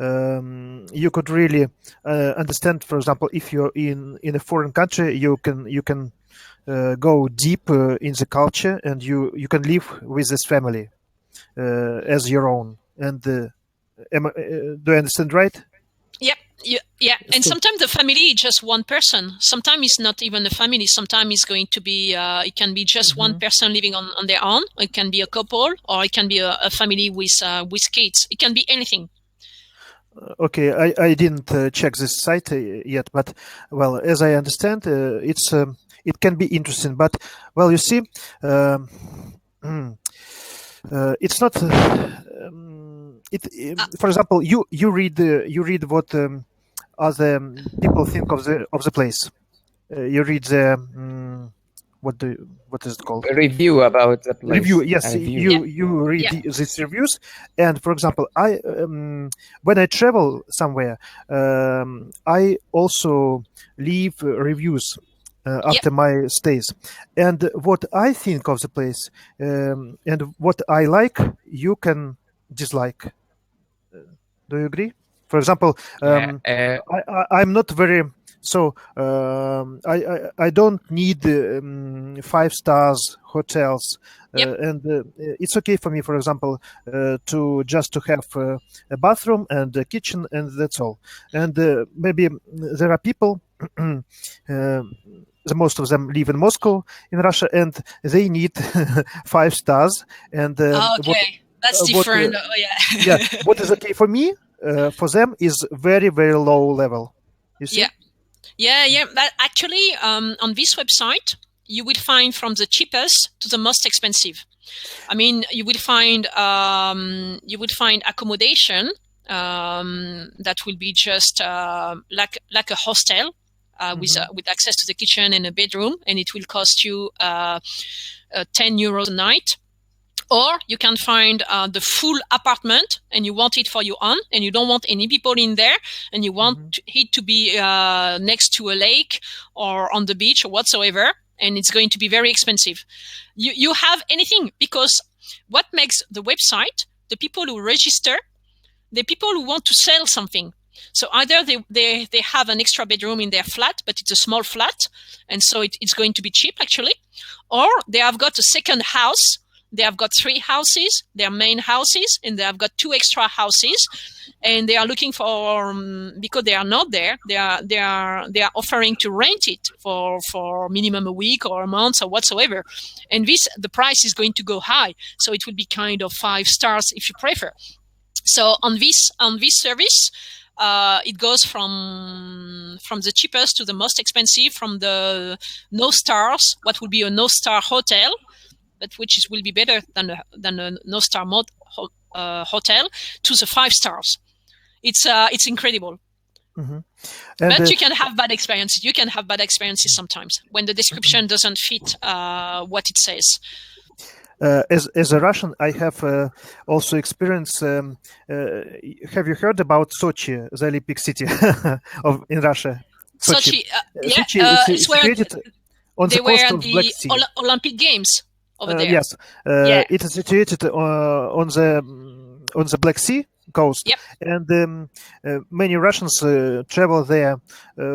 you could really understand. For example, if you're in a foreign country, you can go deep in the culture, and you can live with this family as your own. And do I understand right? Yep. Yeah. And sometimes the family is just one person. Sometimes it's not even a family. Sometimes it's going to be, it can be just one person living on their own. It can be a couple, or it can be a family with kids. It can be anything. Okay, I didn't check this site yet, but well, as I understand, it can be interesting. But well, you see, it's not. For example, you read what other people think of the place. You read the what is it called? A review about the place. Review, yes. You read these reviews, and for example, I when I travel somewhere, I also leave reviews after my stays, and what I think of the place and what I like, you can dislike. Do you agree? For example, I'm not very so. I don't need 5 stars hotels, and it's okay for me. For example, to have a bathroom and a kitchen, and that's all. And maybe there are people. The most of them live in Moscow, in Russia, and they need 5 stars. And that's different. Yeah, what is okay for me, for them is very, very low level. You see? Yeah. But actually, on this website, you will find from the cheapest to the most expensive. I mean, you will find accommodation that will be just like a hostel. With access to the kitchen and a bedroom, and it will cost you 10 euros a night. Or you can find the full apartment, and you want it for your own, and you don't want any people in there, and you want it to be next to a lake or on the beach or whatsoever, and it's going to be very expensive. You have anything, because what makes the website, the people who register, the people who want to sell something. So either they have an extra bedroom in their flat, but it's a small flat, and so it's going to be cheap actually, or they have got a second house. They have got 3 houses, their main houses, and they have got 2 extra houses, and they are looking for because they are not there. They are offering to rent it for minimum a week or a month or whatsoever, and the price is going to go high. So it will be kind of 5 stars if you prefer. So on this service, it goes from the cheapest to the most expensive, from the no stars, what would be a no star hotel, but which will be better than a no star hotel, to the 5 stars. It's incredible. Mm-hmm. But you can have bad experiences. You can have bad experiences sometimes when the description doesn't fit what it says. As a Russian, I have also experienced. Have you heard about Sochi, the Olympic city in Russia? Sochi, yeah, Sochi is it's where situated on they the coast were of Black the Sea. Olympic Games over there. Yes, Yeah. it is situated on the Black Sea coast, Yep. and many Russians travel there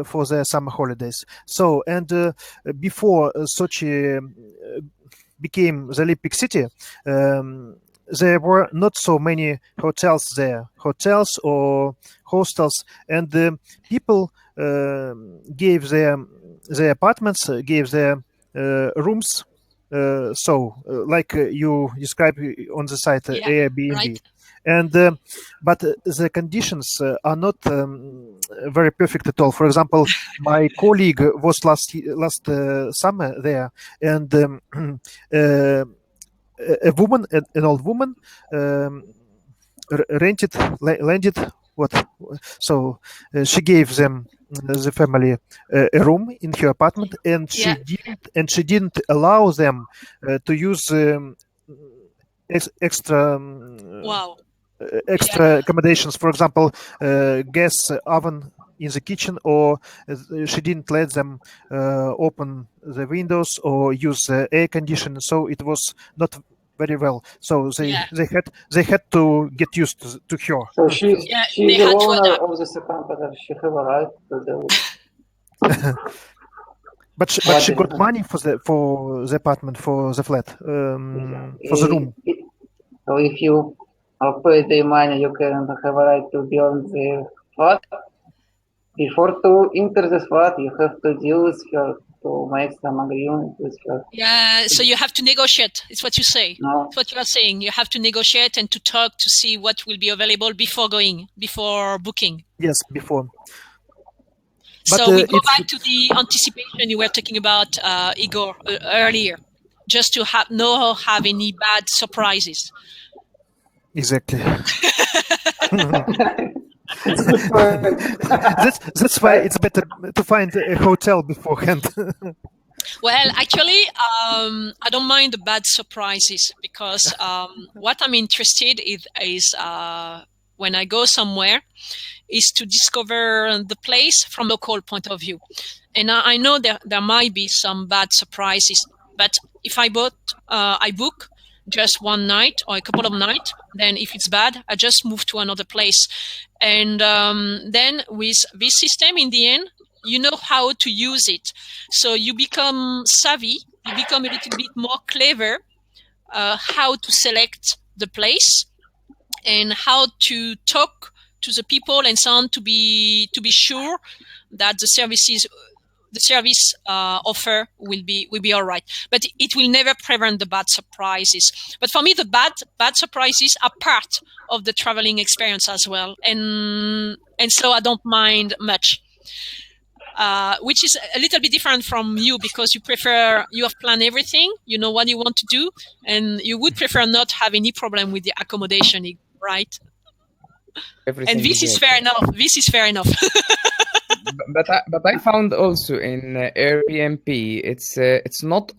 for their summer holidays. So, and before Sochi became the Olympic city, there were not so many hotels there, hotels or hostels, and people gave their apartments, gave their rooms. Like you described on the site, Airbnb. Right. And but the conditions are not very perfect at all. For example, my colleague was last summer there, and a woman, an old woman, landed what? So she gave them the family a room in her apartment, and she didn't allow them to use extra. Wow. Extra accommodations, for example, gas oven in the kitchen, or she didn't let them open the windows or use air conditioner. So it was not very well. So they had to get used to her. So she's the owner of this apartment. She have a right to the. But she got money for the apartment, for the flat, for the room. So if you pay the money, you can have a right to be on the flat. Before to enter the flat, you have to deal with her, to make some agreement with her. Yeah, so you have to negotiate. It's what you say. No. It's what you are saying. You have to negotiate and to talk to see what will be available before booking. Yes, before. So we go back to the anticipation you were talking about, Igor, earlier, just to have any bad surprises. Exactly. That's why it's better to find a hotel beforehand. Well, actually, I don't mind the bad surprises, because what I'm interested in is when I go somewhere is to discover the place from a local point of view. And I know there might be some bad surprises, but if I book just one night or a couple of nights, then if it's bad, I just move to another place. And then with this system, in the end, you know how to use it. So you become savvy, you become a little bit more clever how to select the place and how to talk to the people and so on, to be sure that the service offer will be all right. But it will never prevent the bad surprises. But for me, the bad surprises are part of the traveling experience as well, and so I don't mind much. Which is a little bit different from you, because you have planned everything, you know what you want to do, and you would prefer not have any problem with the accommodation, right? Everything and this is fair enough. This is fair enough. But I found also in Airbnb, it's not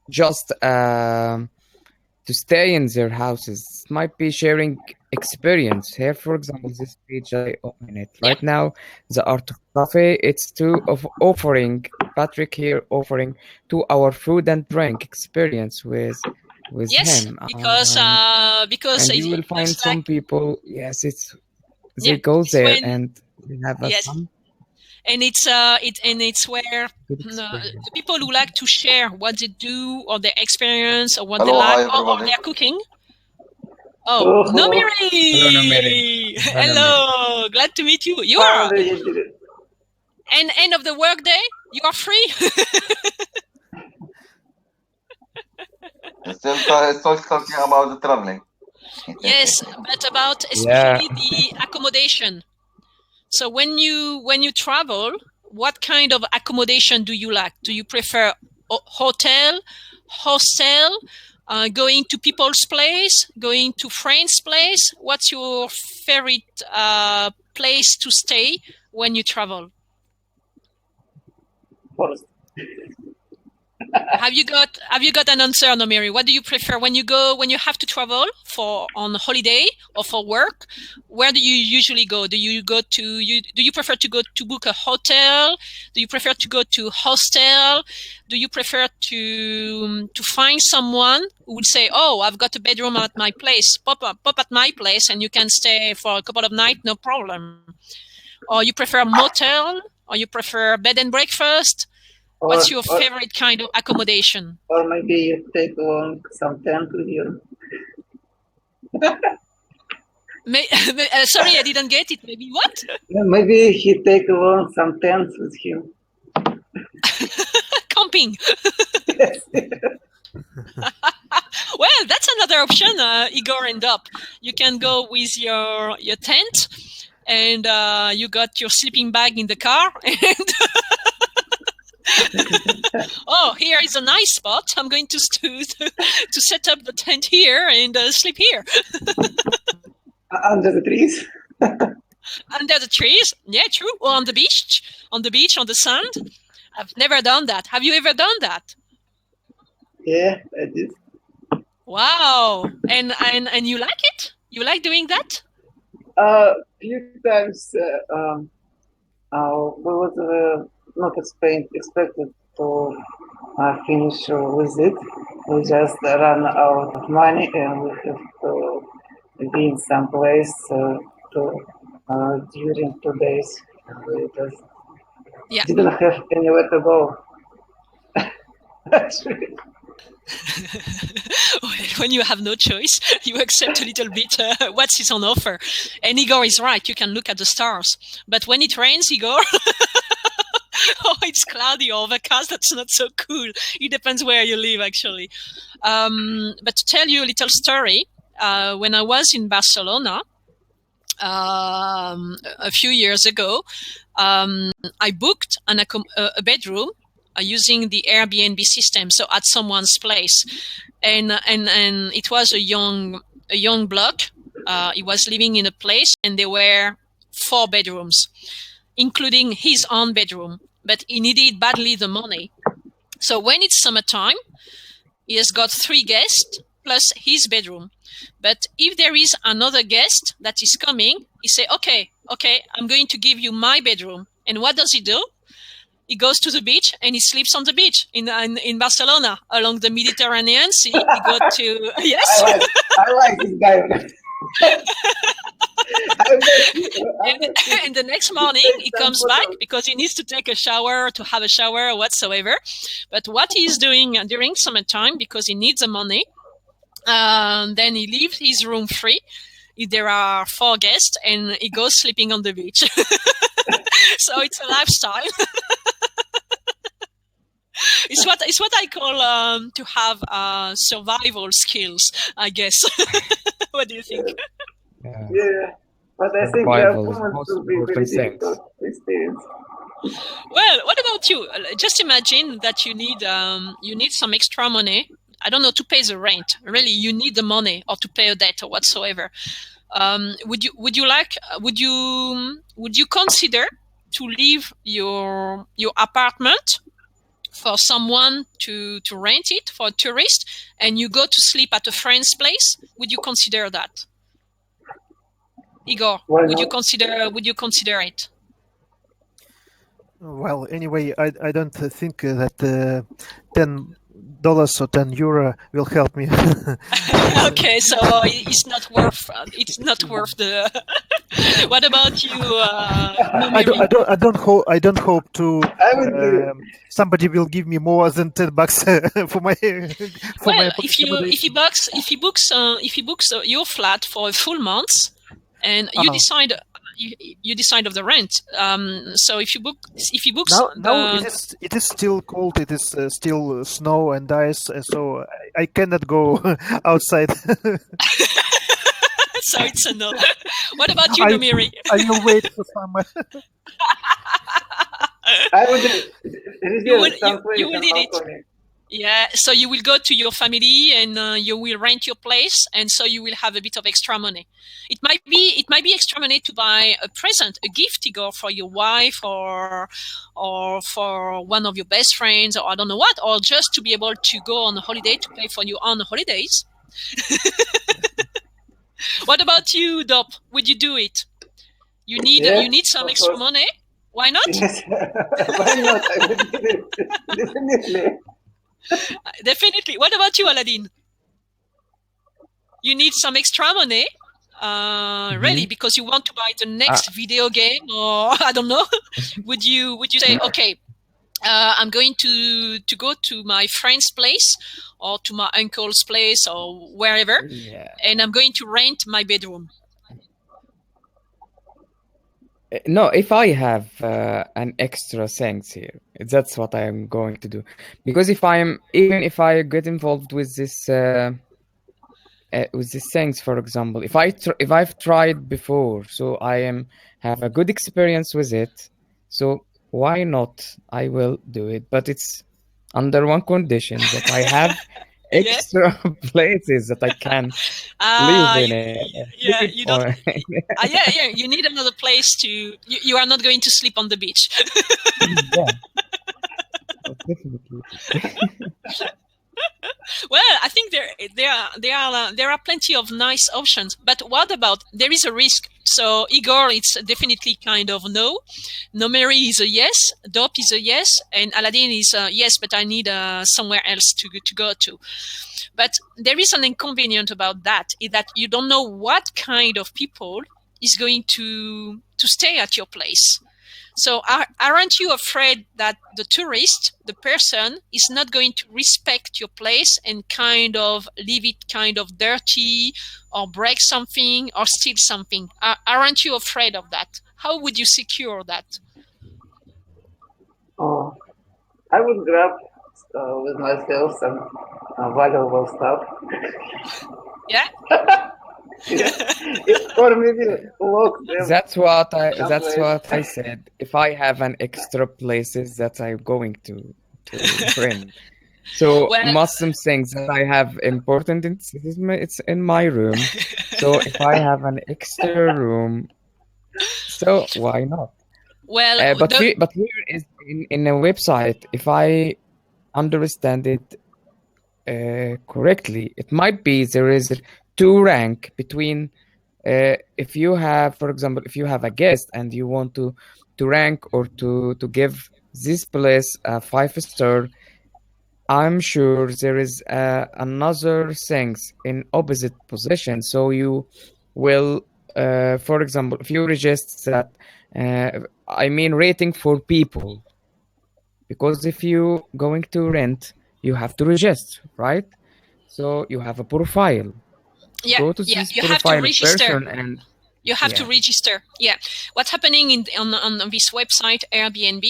just to stay in their houses. It might be sharing experience. Here, for example, this page I open it right now, the Art of Cafe. It's offering Patrick here, offering 2 hour food and drink experience with him. because and you will find some people. Yes, they go there and they have fun. And it's where the people who like to share what they do or their experience or what they like or their cooking. Oh, Nomiri! Hello, Nomiri. Hello, glad to meet you. You are. And end of the workday, you are free. Still talking about the traveling. Yes, but about especially the accommodation. So when you travel, what kind of accommodation do you like? Do you prefer hotel, hostel, going to people's place, going to friends' place? What's your favorite place to stay when you travel? Forest. Have you got an answer, Nomiri? What do you prefer when you have to travel on holiday or for work? Where do you usually go? Do you prefer to go to book a hotel? Do you prefer to go to hostel? Do you prefer to find someone who would say, "Oh, I've got a bedroom at my place. Pop at my place, and you can stay for a couple of nights, no problem." Or you prefer a motel? Or you prefer bed and breakfast? What's your favorite kind of accommodation? Or maybe you take along some tent with you. Sorry, I didn't get it. Maybe what? Maybe he take along some tents with him. Camping. Yes. Well, that's another option, Igor and Dop. You can go with your tent, and you got your sleeping bag in the car. And oh, here is a nice spot. I'm going to set up the tent here and sleep here. Under the trees. Under the trees, yeah, true. Or on the beach, on the sand. I've never done that. Have you ever done that? Yeah, I did. Wow. And you like it? You like doing that? Few times we was not expected to finish with it. We just ran out of money and we have to be in some place during 2 days. We just didn't have anywhere to go. Actually. When you have no choice, you accept a little bit what is on offer. And Igor is right. You can look at the stars. But when it rains, Igor, oh, it's cloudy or overcast. That's not so cool. It depends where you live, actually. But to tell you a little story, when I was in Barcelona a few years ago, I booked a bedroom using the Airbnb system, so at someone's place, and it was a young block. He was living in a place, and there were 4 bedrooms, including his own bedroom. But he needed badly the money, so when it's summertime, he has got 3 guests plus his bedroom. But if there is another guest that is coming, he say, "Okay, I'm going to give you my bedroom." And what does he do? He goes to the beach and he sleeps on the beach in Barcelona along the Mediterranean Sea. He go to yes. I like this guy. And the next morning he comes back because he needs to take a shower, to have a shower or whatsoever. But what he's doing during summertime, because he needs the money, then he leaves his room free if there are 4 guests, and he goes sleeping on the beach. So it's a lifestyle. It's what I call to have survival skills, I guess. What do you think? Yeah, but I think most will be very important thing. difficult experience. Well, what about you? Just imagine that you need some extra money. I don't know, to pay the rent. Really, you need the money, or to pay a debt or whatsoever. Would you consider to leave your apartment for someone to rent it for a tourist, and you go to sleep at a friend's place? Would you consider that, Igor? Would you consider it? Well, anyway, I don't think that $10 or €10 will help me. Okay, so it's not worth the. What about you? I don't hope to. Somebody will give me more than $10 for my. If he books your flat for a full month, and you decide of the rent. So if he books now it is still cold. It is still snow and ice, so I cannot go outside. So it's a no. What about you, Nomiri? I will wait for summer. I would reserve some place you will need it. Yeah, so you will go to your family and you will rent your place, and so you will have a bit of extra money. It might be extra money to buy a present, a gift to go for your wife or for one of your best friends, or I don't know what, or just to be able to go on a holiday, to pay for your own holidays. What about you, Dop? Would you do it? You need some extra money. Why not? Yes. Why not? I would do it. Definitely. Definitely. What about you, Aladdin? You need some extra money, really, because you want to buy the next video game, or I don't know. Would you say, okay, I'm going to go to my friend's place or to my uncle's place or wherever, and I'm going to rent my bedroom? No, if I have an extra things here, that's what I am going to do. Because even if I get involved with these things, for example, if I've tried before, so I have a good experience with it, so why not? I will do it, but it's under one condition, that I have extra places that I can live in it. You don't. Yeah. You need another place to. You are not going to sleep on the beach. Yeah. Oh, definitely. Well, I think there are plenty of nice options. But what about, there is a risk? So Igor, it's definitely kind of no. Nomeri is a yes. Dop is a yes, and Aladdin is a yes. But I need somewhere else to go to. But there is an inconvenience about that, is that you don't know what kind of people is going to stay at your place. So aren't you afraid that the tourist, the person, is not going to respect your place and kind of leave it kind of dirty or break something or steal something? Aren't you afraid of that? How would you secure that? Oh, I would grab with myself some valuable stuff. Yeah. Or maybe lock them. That's what I said. If I have an extra places that I'm going to rent. So some things that I have important, it's in my room. So if I have an extra room, so why not? Well, but here is in a website. If I understand it correctly, it might be there is two rank between. If you have, for example, if you have a guest and you want to rank or to give this place a 5-star, I'm sure there is another things in opposite position. So you will, for example, if you register that, I mean rating for people, because if you going to rent, you have to register, right? So you have a profile. Go to this you profile have to register. person and you have to register. Yeah. What's happening on this website, Airbnb,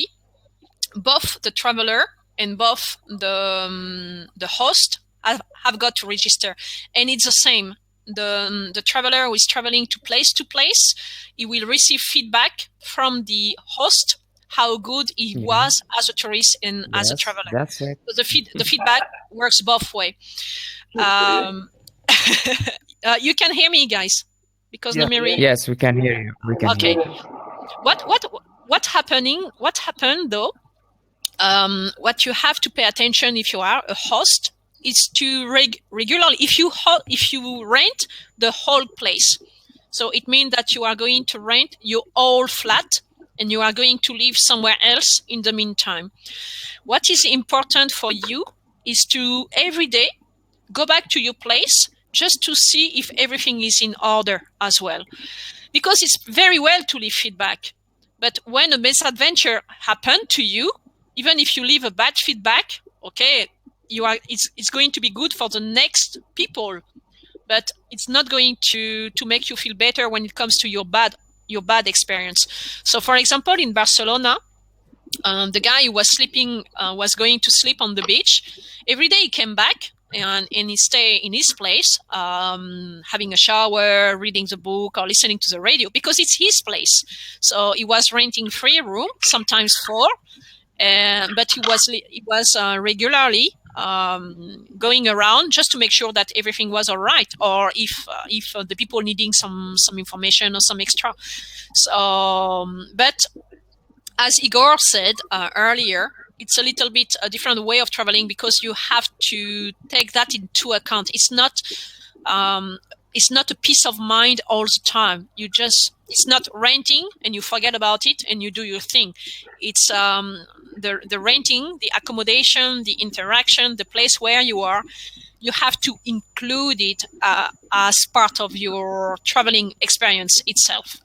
both the traveler and both the host have got to register. And it's the same. The traveler who is traveling to place, he will receive feedback from the host, how good he was as a tourist and as a traveler. That's it. So the feedback works both way. You can hear me, guys, because Nomeri. Yes, we can hear you. We can hear you. What happened though? What you have to pay attention if you are a host is to regularly, if you rent the whole place. So it means that you are going to rent your whole flat and you are going to live somewhere else in the meantime. What is important for you is to every day go back to your place just to see if everything is in order as well. Because it's very well to leave feedback. But when a misadventure happened to you, even if you leave a bad feedback, okay, it's going to be good for the next people, but it's not going to make you feel better when it comes to your bad experience. So, for example, in Barcelona, the guy who was going to sleep on the beach. Every day he came back and he stayed in his place, having a shower, reading the book, or listening to the radio, because it's his place. So he was renting 3 rooms, sometimes 4. But he was regularly going around just to make sure that everything was all right, or if the people needing some information or some extra. So, but as Igor said earlier, it's a little bit a different way of traveling because you have to take that into account. It's not a peace of mind all the time. It's not renting and you forget about it and you do your thing. It's the renting, the accommodation, the interaction, the place where you are. You have to include it as part of your traveling experience itself.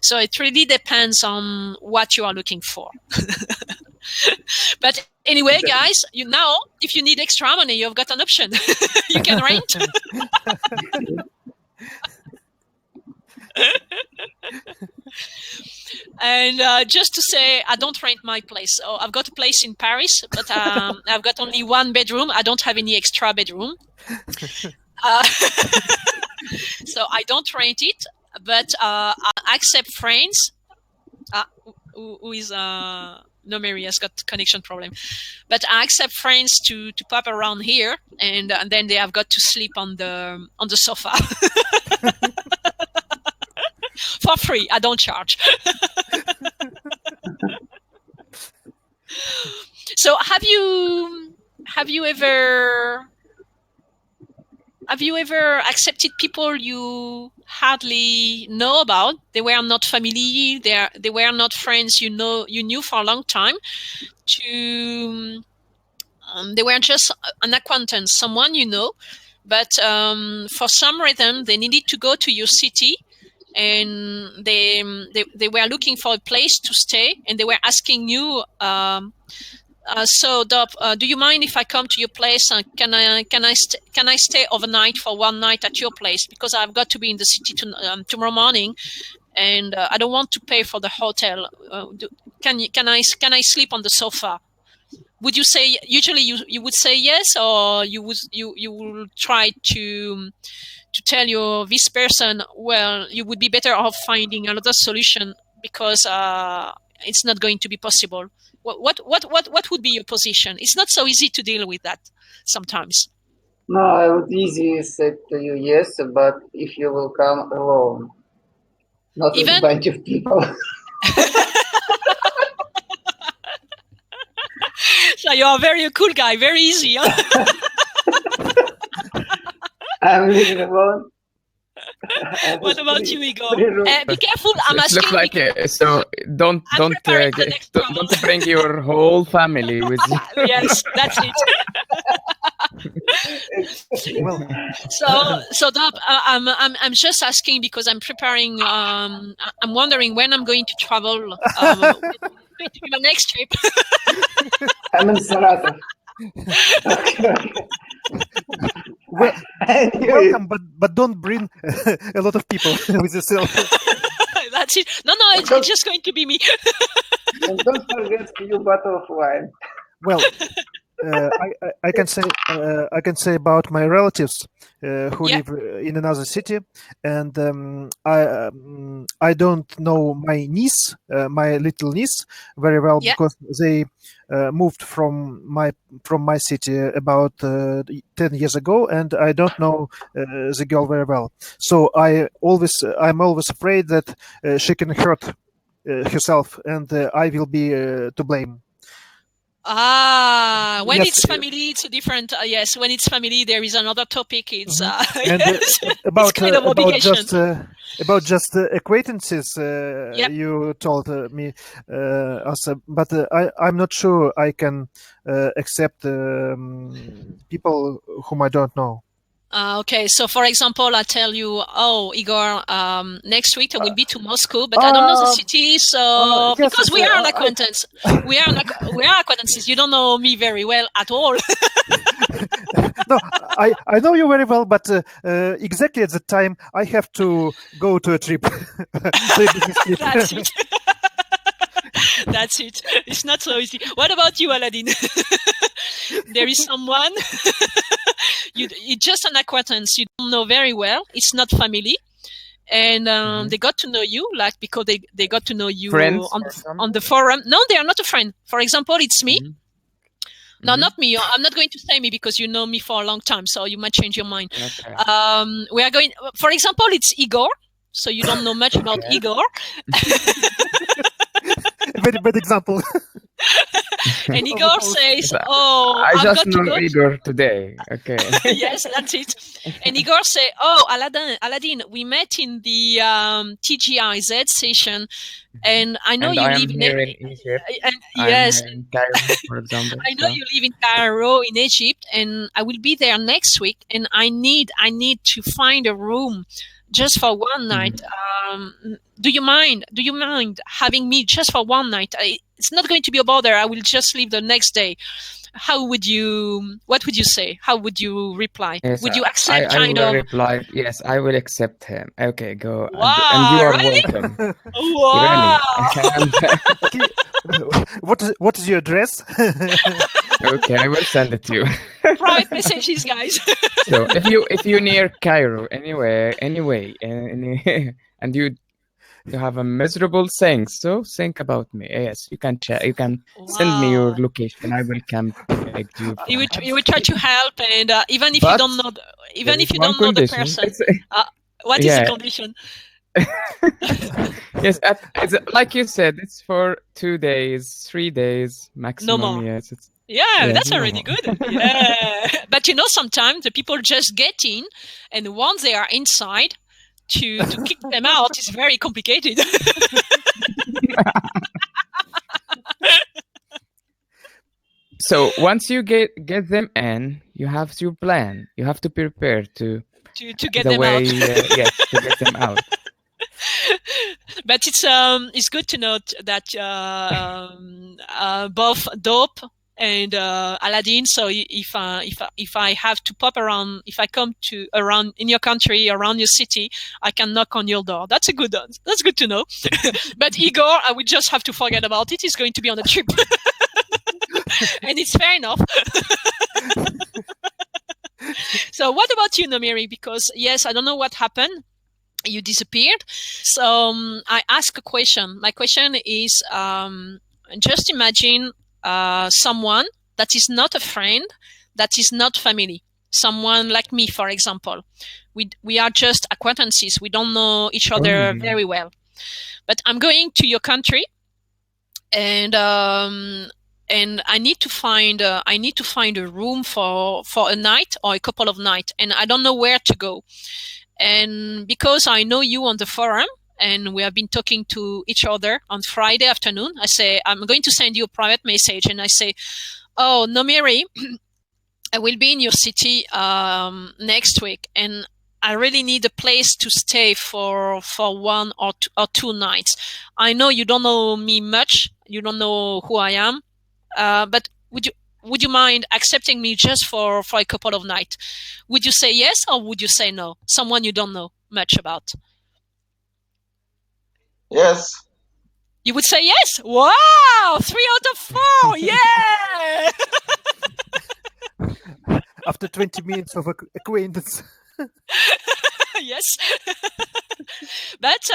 So it really depends on what you are looking for. But anyway, guys, now, if you need extra money, you've got an option. You can rent. And just to say, I don't rent my place. So I've got a place in Paris, but I've got only one bedroom. I don't have any extra bedroom. So I don't rent it, but I accept friends. Who is no, Mary has got connection problem, but I accept friends to pop around here, and then they have got to sleep on the sofa for free. I don't charge. So have you ever accepted people you hardly know about? They were not family. They were not friends you knew for a long time. They were just an acquaintance, someone you know, but for some reason they needed to go to your city, and they were looking for a place to stay, and they were asking you. So, Dop, do you mind if I come to your place? Can I stay overnight for one night at your place, because I've got to be in the city tomorrow morning, and I don't want to pay for the hotel. Can I sleep on the sofa? Would you say usually you would say yes, or you will try to tell this person, well, you would be better off finding another solution because it's not going to be possible? What would be your position? It's not so easy to deal with that sometimes. No, I would easily say to you yes, but if you will come alone, not with a bunch of people. So you are very cool guy, very easy. Huh? I'm living alone. What about you, Igor? Be careful. I'm asking. Looks like so. Don't bring your whole family with you. Yes, that's it. So Dab, I'm just asking because I'm preparing. I'm wondering when I'm going to travel. My next trip. I'm in Saratov. Welcome, but don't bring a lot of people with yourself. That's it. No, it's just going to be me. And don't forget your bottle of wine. Well, I can say about my relatives who live in another city, and I don't know my niece, my little niece, very well because they moved from my city about 10 years ago, and I don't know the girl very well. So I'm always afraid that she can hurt herself, and I will be to blame. When it's family, it's a different. Yes, when it's family, there is another topic. It's about it's kind of obligation. About just acquaintances. You told me, Asa, but I'm not sure I can accept people whom I don't know. Okay, so for example, I tell you, Igor, next week I will be to Moscow, but I don't know the city, so yes, because we are an acquaintance, we are acquaintances. You don't know me very well at all. No, I know you very well, but exactly at the time I have to go to a trip. That's it. That's it. It's not so easy. What about you, Aladdin? There is someone, it's just an acquaintance you don't know very well. It's not family. And they got to know you, like, because they got to know you Friends on the forum. No, they are not a friend. For example, it's me. No, not me. I'm not going to say me because you know me for a long time, so you might change your mind. Okay. We are going, for example, it's Igor. So you don't know much about Igor. Very bad example. And Igor says, "Oh, I I've just got to know go." Igor today. Okay. Yes, that's it. And Igor say, "Oh, Aladdin, we met in the TGIZ session, and I know And you I am live in here in Egypt. I'm yes, here in Cairo, for example. I know you live in Cairo in Egypt, and I will be there next week, and I need to find a room just for one night. Do you mind having me just for one night? It's not going to be a bother. I will just leave the next day. What would you say? How would you reply? Yes, Would you accept I kind will of? reply, yes, I will accept him. Okay, go. And you Wow, are really? welcome. Wow. Really. And, Okay. What is your address? okay, I will send it to you. Private messages, guys. So if you near Cairo anyway, and you have a miserable thing, so think about me. Yes, you can chat. You can send me your Wow. location. I will come take you. You would try to help, and even if you But don't know, there is one the condition. person, what is the condition? Yes, it's like you said, it's for 2 days, 3 days maximum. No more. Yes, That's no already more. good. Yeah, but sometimes the people just get in, and once they are inside, to kick them out is very complicated. So once you get them in, you have to plan. You have to prepare to get the them way, out. yes, to get them out. But it's good to note that both Dope and Aladdin. So if I have to pop around, if I come to around in your country, around your city, I can knock on your door. That's good to know. But Igor, I would just have to forget about it. He's going to be on a trip. And it's fair enough. So what about you, Namiri? Because yes, I don't know what happened. You disappeared. So I ask a question. My question is, just imagine someone that is not a friend, that is not family. Someone like me, for example. We are just acquaintances. We don't know each other very well. But I'm going to your country, and I need to find a room for a night or a couple of nights, and I don't know where to go. And because I know you on the forum, and we have been talking to each other on Friday afternoon, I say, I'm going to send you a private message, and I say, oh, Nomiri, I will be in your city next week, and I really need a place to stay for 1 or 2 nights. I know you don't know me much, you don't know who I am, but would you mind accepting me just for a couple of nights? Would you say yes, or would you say no? Someone you don't know much about. Yes. You would say yes? Wow! 3 out of 4! Yeah! After 20 minutes of acquaintance. Yes. But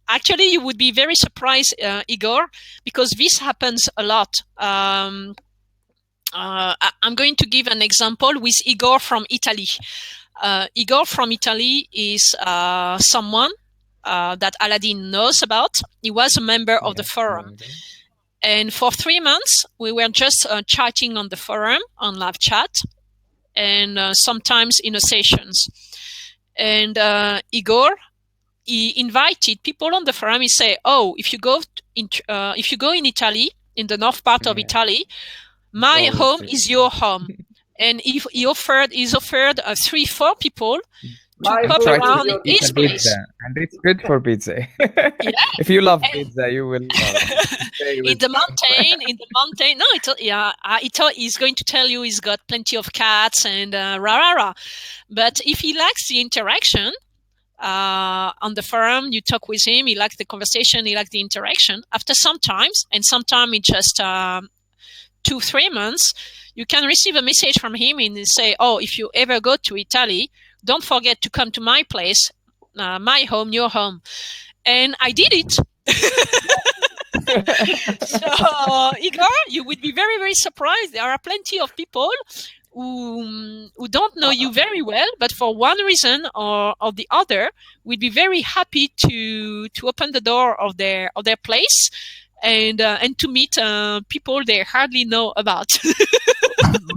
actually, you would be very surprised, Igor, because this happens a lot. I'm going to give an example with Igor from Italy. Igor from Italy is someone that Aladdin knows about. He was a member of the forum. And for 3 months, we were just chatting on the forum, on live chat, and sometimes in a sessions. And Igor, he invited people on the forum. He said, "Oh, if you go in Italy, in the north part of Italy, my home is your home." And he's offered 3-4 people to pop around his place. Pizza, and it's good for pizza. If you love pizza, you will in the mountain. No, he's going to tell you he's got plenty of cats and rah. But if he likes the interaction on the forum, you talk with him, he likes the conversation, he likes the interaction. After sometimes it just 2-3 months, you can receive a message from him and say, "Oh, if you ever go to Italy, don't forget to come to my place, my home, your home." And I did it. So, Igor, you would be very, very surprised. There are plenty of people who don't know you very well, but for one reason or the other, would be very happy to open the door of their place and to meet people they hardly know about,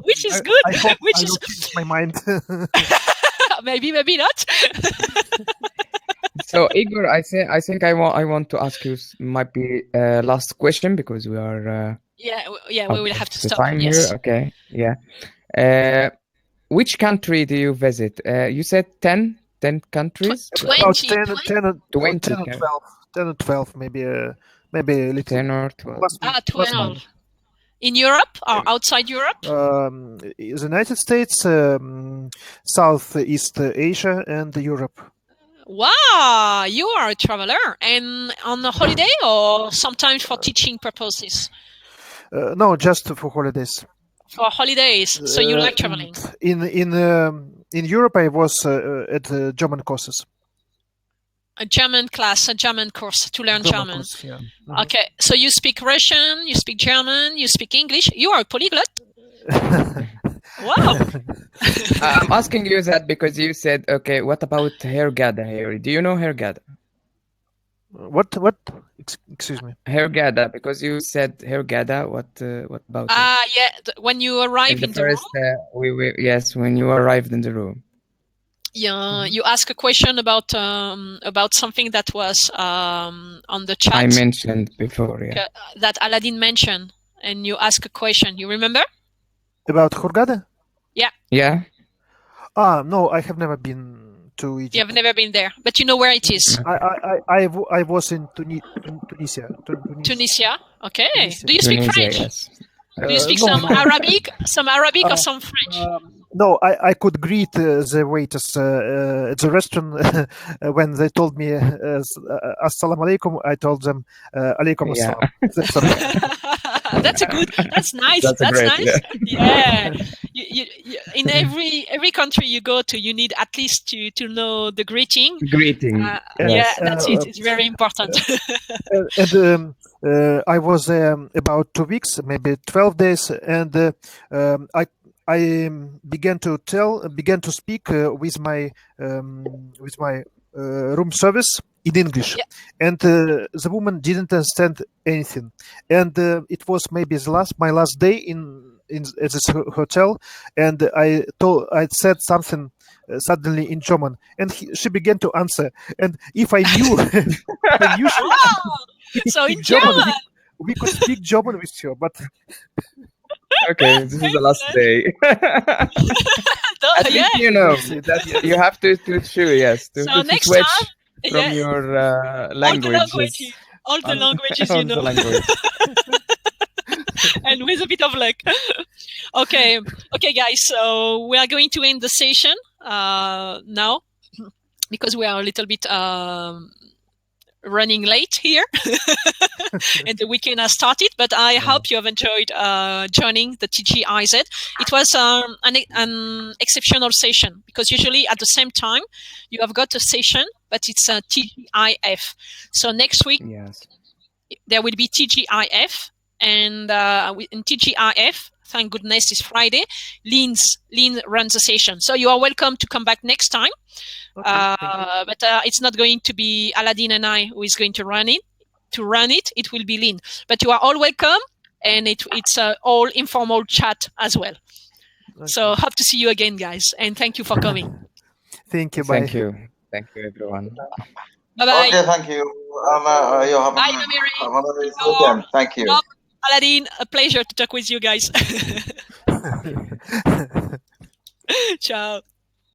which is good. I hope Which I is will change my mind. maybe not. So Igor, I think I want to ask you might be last question because we are we will have to the stop. time Yes. here. Okay, yeah. Which country do you visit? You said 10 countries. 20, 10 or 20, 12. 10 or 12, maybe a little. 10 or 12. Last 12. In Europe or outside Europe? the United States, Southeast Asia, and Europe. Wow, you are a traveler, and on a holiday or sometimes for teaching purposes? No, just for holidays. For holidays, so you like traveling? In Europe, I was at German courses. A German class, a German course to learn German. Course, yeah. Okay, so you speak Russian, you speak German, you speak English. You are a polyglot. Wow. I'm asking you that because you said, okay, what about Hurghada here? Do you know Hurghada? What? Excuse me. Hurghada, because you said Hurghada. What about it? Yeah. When you arrive in the room. Yes, when you arrived in the room. Yeah, you ask a question about something that was on the chat. I mentioned before, yeah. That Aladdin mentioned, and you ask a question. You remember? About Hurghada? Yeah. Yeah. No, I have never been to Egypt. You have never been there, but you know where it is. I was in Tunisia. Tunisia. Okay. Tunisia. Do you speak Tunisia, French? yes. Do you speak some Arabic? Some Arabic or some French? No, I could greet the waiters at the restaurant when they told me "Assalamu alaikum." I told them "Alaikum assalam." That's nice. That's great, nice. Yeah. You, in every country you go to, you need at least to know the greeting. Greeting. Yeah, that's it. It's very important. And I was about 2 weeks, maybe 12 days, and I began to speak with my room service in English, and the woman didn't understand anything. And it was maybe my last day in at this hotel, and I said something suddenly in German, and she began to answer. And if I knew, so in German, we could speak German with her, but. Okay, this is the last day. At least you know that you have to switch from your languages. All the languages you know. And with a bit of luck. Okay, guys. So we are going to end the session now because we are a little bit running late here and the weekend has started, but I hope you have enjoyed joining the TGIZ. It was an exceptional session because usually at the same time you have got a session, but it's a TGIF. So next week there will be TGIF, and in TGIF, thank goodness it's Friday, Lynn runs the session. So you are welcome to come back next time. Okay, but it's not going to be Aladdin and I who is going to run it. It will be Lynn. But you are all welcome, and it's all informal chat as well. Okay. So hope to see you again, guys, and thank you for coming. Thank you. Bye. Thank you, everyone. Bye-bye. Okay, thank you. You have a nice weekend. Thank you. Aladdin, a pleasure to talk with you guys. Ciao.